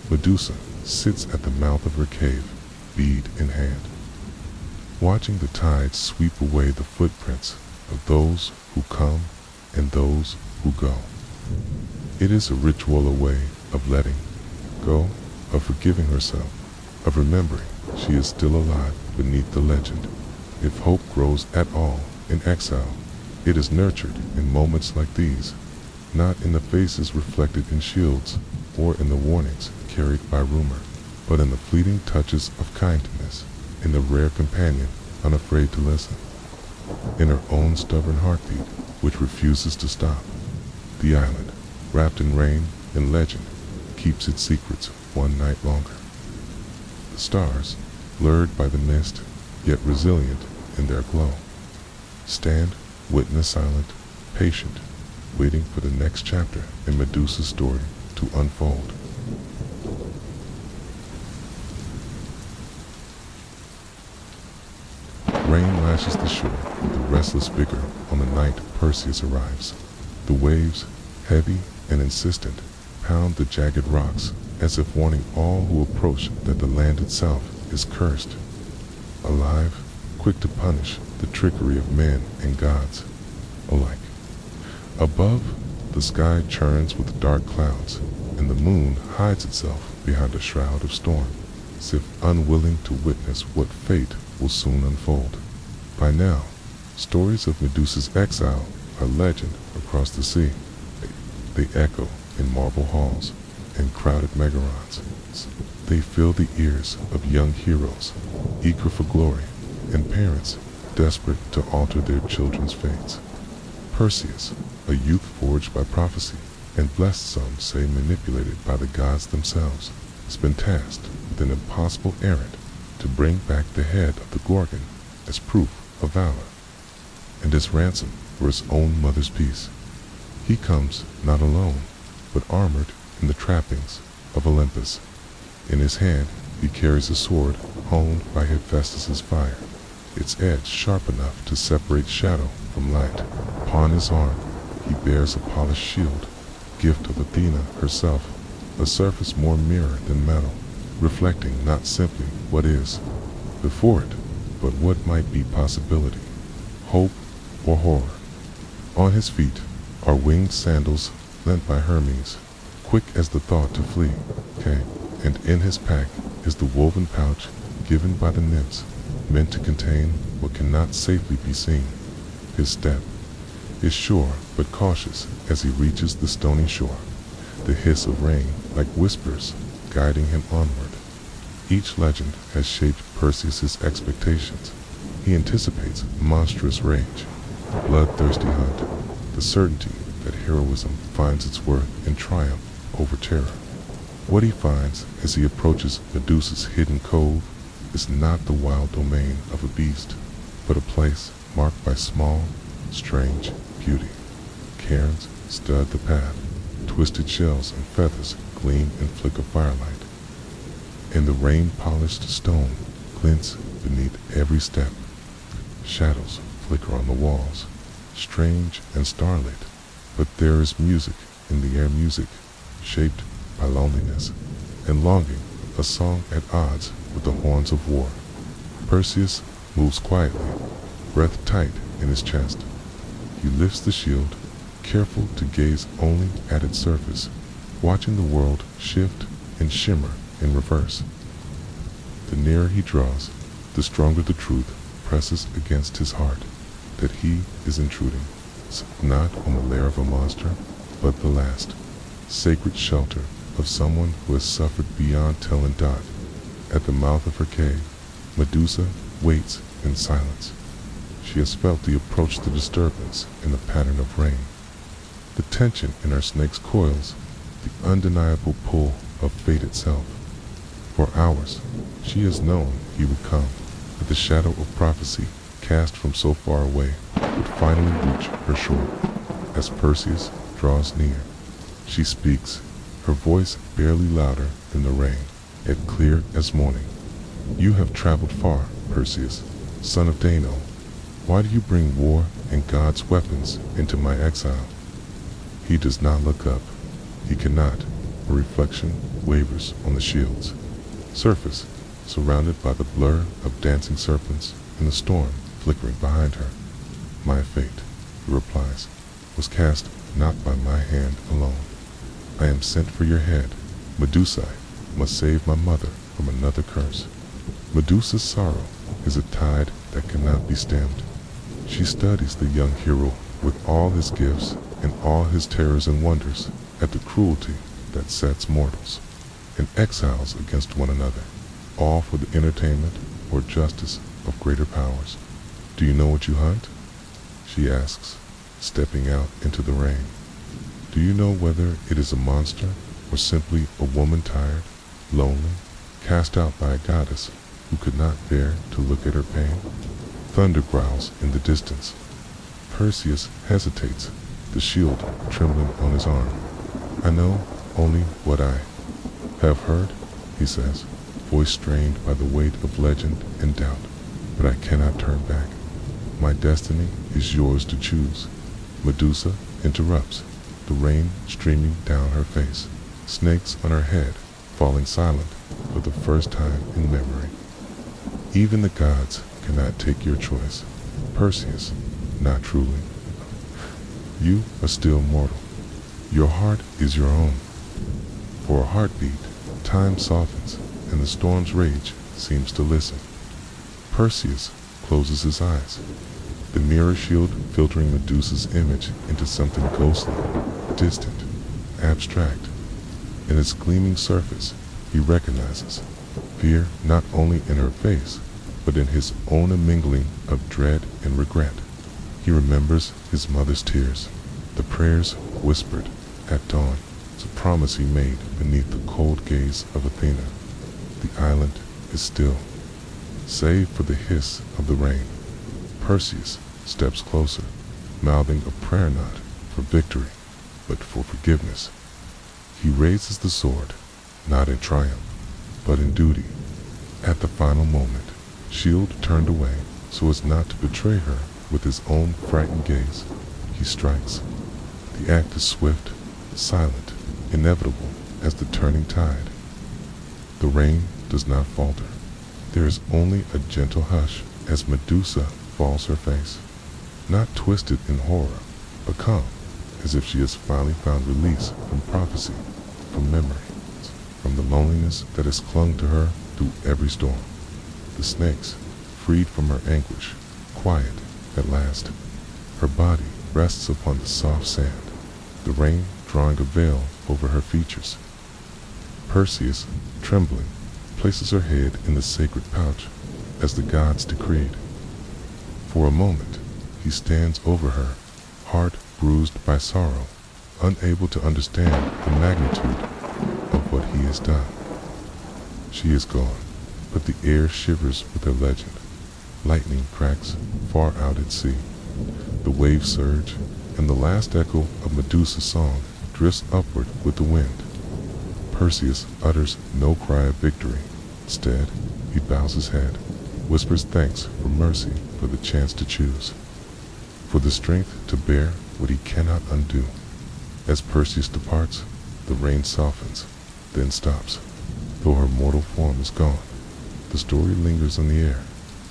[SPEAKER 2] Medusa sits at the mouth of her cave, bead in hand, watching the tides sweep away the footprints of those who come and those who go. It is a ritual, a way of letting go, of forgiving herself, of remembering she is still alive beneath the legend. If hope grows at all in exile, it is nurtured in moments like these, not in the faces reflected in shields or in the warnings carried by rumor, but in the fleeting touches of kindness, in the rare companion unafraid to listen, in her own stubborn heartbeat which refuses to stop. The island, wrapped in rain and legend, keeps its secrets one night longer. The stars, blurred by the mist, yet resilient in their glow, stand witness silent, patient, waiting for the next chapter in Medusa's story to unfold. Rain lashes the shore with a restless vigor on the night Perseus arrives. The waves, heavy and insistent, pound the jagged rocks as if warning all who approach that the land itself is cursed. Alive, quick to punish the trickery of men and gods alike. Above, the sky churns with dark clouds, and the moon hides itself behind a shroud of storm, as if unwilling to witness what fate will soon unfold. By now, stories of Medusa's exile are legend across the sea. They echo in marble halls and crowded megarons. They fill the ears of young heroes, eager for glory, and parents desperate to alter their children's fates. Perseus, a youth forged by prophecy, and blessed, some say manipulated by the gods themselves, has been tasked with an impossible errand to bring back the head of the Gorgon as proof of valor, and as ransom for his own mother's peace. He comes not alone, but armored in the trappings of Olympus. In his hand he carries a sword honed by Hephaestus's fire, its edge sharp enough to separate shadow from light. Upon his arm he bears a polished shield, gift of Athena herself, a surface more mirror than metal, reflecting not simply what is before it, but what might be possibility, hope or horror. On his feet are winged sandals lent by Hermes, quick as the thought to flee, and in his pack is the woven pouch given by the nymphs, meant to contain what cannot safely be seen. His step is sure but cautious as he reaches the stony shore, the hiss of rain like whispers guiding him onward. Each legend has shaped Perseus's expectations. He anticipates monstrous rage, bloodthirsty hunt, the certainty that heroism finds its worth in triumph over terror. What he finds as he approaches Medusa's hidden cove is not the wild domain of a beast, but a place marked by small, strange beauty. Cairns stud the path, twisted shells and feathers gleam and flicker firelight, and the rain-polished stone glints beneath every step. Shadows flicker on the walls, strange and starlit, but there is music in the air, music shaped by loneliness and longing, a song at odds with the horns of war. Perseus moves quietly, breath tight in his chest. He lifts the shield, careful to gaze only at its surface, watching the world shift and shimmer in reverse. The nearer he draws, the stronger the truth presses against his heart, that he is intruding, not on the lair of a monster, but the last, sacred shelter of someone who has suffered beyond tell and dot. At the mouth of her cave, Medusa waits in silence. She has felt the approach, the disturbance in the pattern of rain, the tension in her snake's coils, the undeniable pull of fate itself. For hours, she has known he would come, that the shadow of prophecy cast from so far away would finally reach her shore. As Perseus draws near, she speaks, her voice barely louder than the rain, yet clear as morning. You have traveled far, Perseus, son of Dano. Why do you bring war and God's weapons into my exile? He does not look up. He cannot. A reflection wavers on the shield's surface, surrounded by the blur of dancing serpents and the storm flickering behind her. My fate, he replies, was cast not by my hand alone. I am sent for your head. Medusa must save my mother from another curse. Medusa's sorrow is a tide that cannot be stemmed. She studies the young hero with all his gifts and all his terrors and wonders at the cruelty that sets mortals and exiles against one another, all for the entertainment or justice of greater powers. Do you know what you hunt? She asks, stepping out into the rain. Do you know whether it is a monster or simply a woman tired, lonely, cast out by a goddess who could not bear to look at her pain? Thunder growls in the distance. Perseus hesitates, the shield trembling on his arm. I know only what I have heard, he says, voice strained by the weight of legend and doubt. but I cannot turn back. My destiny is yours to choose. Medusa interrupts, the rain streaming down her face, snakes on her head, falling silent for the first time in memory. Even the gods cannot take your choice. Perseus, not truly. You are still mortal. Your heart is your own. For a heartbeat, time softens, and the storm's rage seems to listen. Perseus closes his eyes, the mirror shield filtering Medusa's image into something ghostly, distant, abstract. In its gleaming surface, he recognizes fear not only in her face, but in his own mingling of dread and regret. He remembers his mother's tears, the prayers whispered at dawn, the promise he made beneath the cold gaze of Athena. The island is still, save for the hiss of the rain. Perseus steps closer, mouthing a prayer not for victory, but for forgiveness. He raises the sword, not in triumph, but in duty. At the final moment, shield turned away so as not to betray her with his own frightened gaze, he strikes. The act is swift, silent, inevitable as the turning tide. The rain does not falter. There is only a gentle hush as Medusa falls her face, not twisted in horror, but calm, as if she has finally found release from prophecy, from memory, from the loneliness that has clung to her through every storm. The snakes, freed from her anguish, quiet at last. Her body rests upon the soft sand, the rain drawing a veil over her features. Perseus, trembling, places her head in the sacred pouch, as the gods decreed. For a moment, he stands over her, heart bruised by sorrow, unable to understand the magnitude of what he has done. She is gone, but the air shivers with her legend. Lightning cracks far out at sea. The waves surge, and the last echo of Medusa's song drifts upward with the wind. Perseus utters no cry of victory. Instead, he bows his head, whispers thanks for mercy, for the chance to choose, for the strength to bear what he cannot undo. As Perseus departs, the rain softens, then stops. Though her mortal form is gone, the story lingers in the air,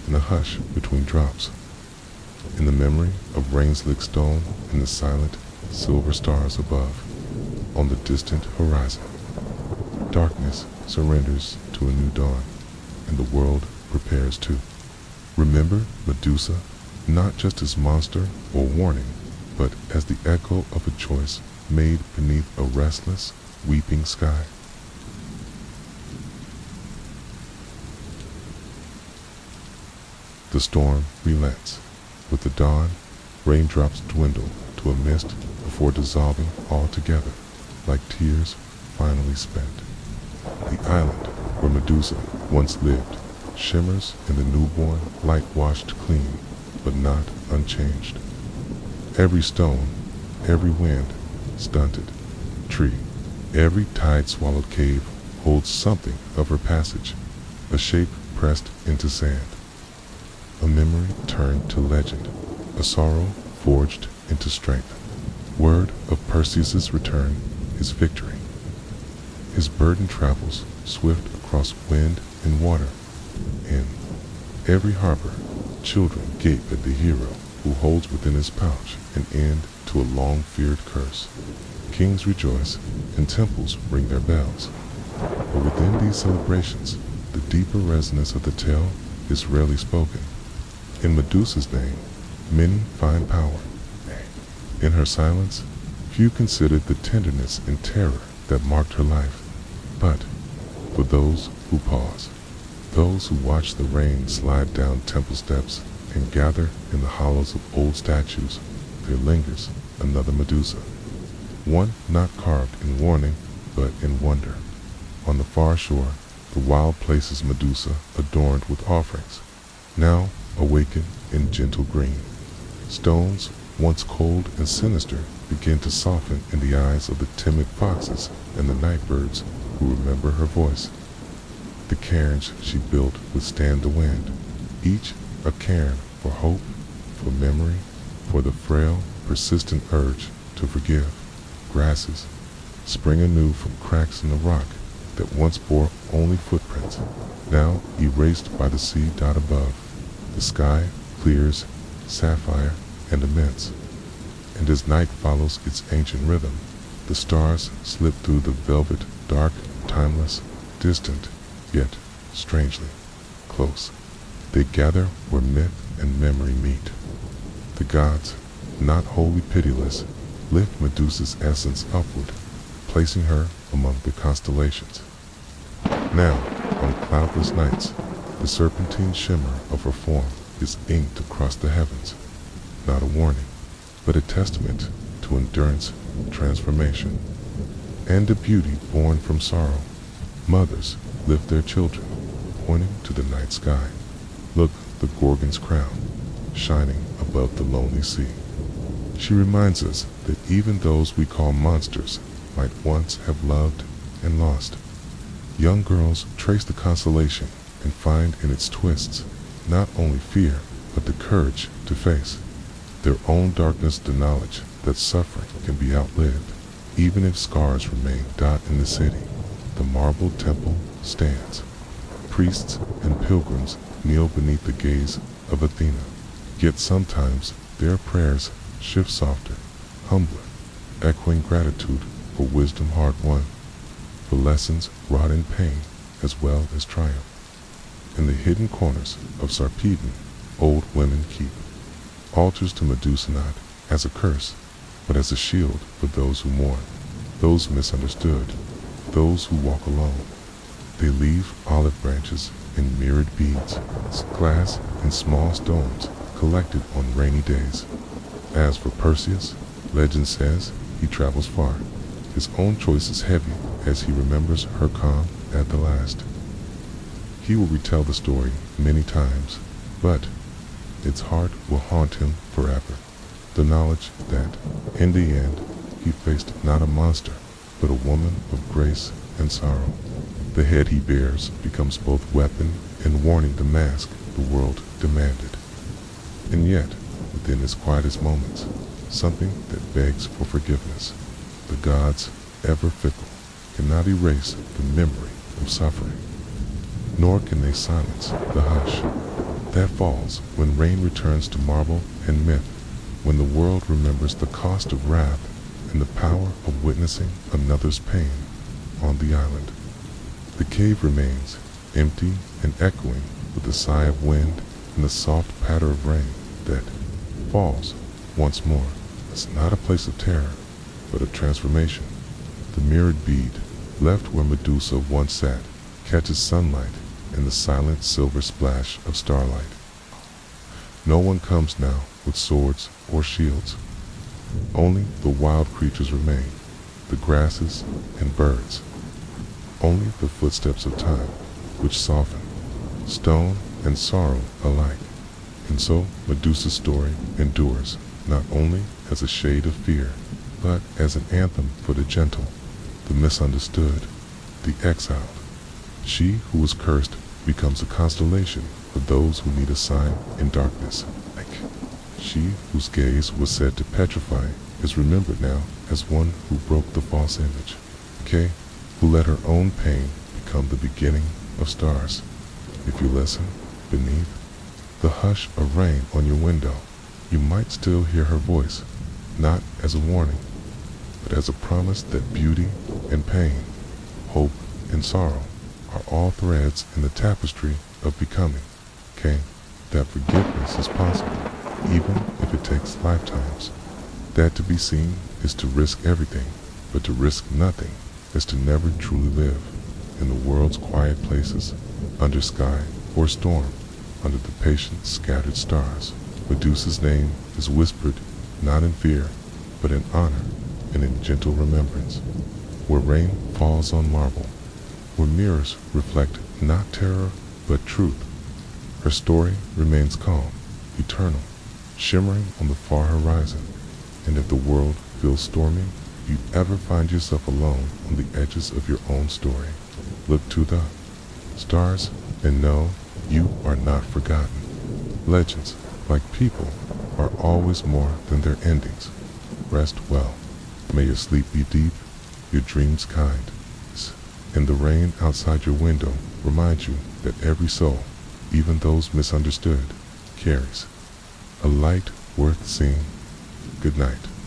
[SPEAKER 2] in a hush between drops, in the memory of rain-slick stone and the silent, silver stars above, on the distant horizon. Darkness surrenders to a new dawn, and the world prepares too. Remember Medusa, not just as monster or warning, but as the echo of a choice made beneath a restless, weeping sky. The storm relents. With the dawn, raindrops dwindle to a mist before dissolving altogether, like tears finally spent. The island where Medusa once lived shimmers in the newborn light, washed clean, but not unchanged. Every stone, every wind, stunted tree, every tide-swallowed cave holds something of her passage, a shape pressed into sand, a memory turned to legend, a sorrow forged into strength. Word of Perseus's return is victory. His burden travels swift across wind and water. In every harbor, children gape at the hero who holds within his pouch an end to a long-feared curse. Kings rejoice and temples ring their bells. But within these celebrations, the deeper resonance of the tale is rarely spoken. In Medusa's name, many find power. In her silence, few considered the tenderness and terror that marked her life. But for those who pause, those who watch the rain slide down temple steps and gather in the hollows of old statues, there lingers another Medusa. One not carved in warning, but in wonder. On the far shore, the wild places Medusa adorned with offerings, now awaken in gentle green. Stones, once cold and sinister, begin to soften in the eyes of the timid foxes and the night birds who remember her voice. The cairns she built withstand the wind, each a cairn for hope, for memory, for the frail, persistent urge to forgive. Grasses spring anew from cracks in the rock that once bore only footprints, now erased by the sea dot above. The sky clears, sapphire and immense, and as night follows its ancient rhythm, the stars slip through the velvet, dark, timeless, distant, yet strangely close. They gather where myth and memory meet. The gods, not wholly pitiless, lift Medusa's essence upward, placing her among the constellations. Now, on cloudless nights, the serpentine shimmer of her form is inked across the heavens, not a warning, but a testament to endurance, transformation, and a beauty born from sorrow. Mothers lift their children, pointing to the night sky. Look, the Gorgon's crown, shining above the lonely sea. She reminds us that even those we call monsters might once have loved and lost. Young girls trace the constellation and find in its twists not only fear, but the courage to face their own darkness, the knowledge that suffering can be outlived, even if scars remain. In the city, the marble temple stands. Priests and pilgrims kneel beneath the gaze of Athena, yet sometimes their prayers shift softer, humbler, echoing gratitude for wisdom hard won, for lessons wrought in pain as well as triumph. In the hidden corners of Sarpedon, old women keep altars to Medusa, not as a curse, but as a shield for those who mourn, those misunderstood, those who walk alone. They leave olive branches and mirrored beads, glass and small stones collected on rainy days. As for Perseus, legend says he travels far. His own choice is heavy as he remembers her calm at the last. He will retell the story many times, but its heart will haunt him forever. The knowledge that, in the end, he faced not a monster, but a woman of grace and sorrow. The head he bears becomes both weapon and warning, the mask the world demanded. And yet, within his quietest moments, something that begs for forgiveness. The gods, ever fickle, cannot erase the memory of suffering, nor can they silence the hush that falls when rain returns to marble and myth, when the world remembers the cost of wrath and the power of witnessing another's pain on the island. The cave remains, empty and echoing with the sigh of wind and the soft patter of rain that falls once more. It's not a place of terror, but of transformation. The mirrored bead, left where Medusa once sat, catches sunlight and the silent silver splash of starlight. No one comes now with swords or shields. Only the wild creatures remain, the grasses and birds. Only the footsteps of time, which soften stone and sorrow alike. And so Medusa's story endures, not only as a shade of fear, but as an anthem for the gentle, the misunderstood, the exiled. She who was cursed becomes a constellation for those who need a sign in darkness. Like she whose gaze was said to petrify is remembered now as one who broke the false image. Kay, who let her own pain become the beginning of stars. If you listen beneath the hush of rain on your window, you might still hear her voice, not as a warning, but as a promise that beauty and pain, hope and sorrow are all threads in the tapestry of becoming. Okay, that forgiveness is possible, even if it takes lifetimes. That to be seen is to risk everything, but to risk nothing is to never truly live. In the world's quiet places, under sky or storm, under the patient scattered stars, Medusa's name is whispered not in fear, but in honor and in gentle remembrance. Where rain falls on marble, where mirrors reflect not terror but truth, her story remains calm, eternal, shimmering on the far horizon. And if the world feels stormy, if you ever find yourself alone on the edges of your own story, look to the stars and know you are not forgotten. Legends, like people, are always more than their endings. Rest well. May your sleep be deep, your dreams kind. And the rain outside your window reminds you that every soul, even those misunderstood, carries a light worth seeing. Good night.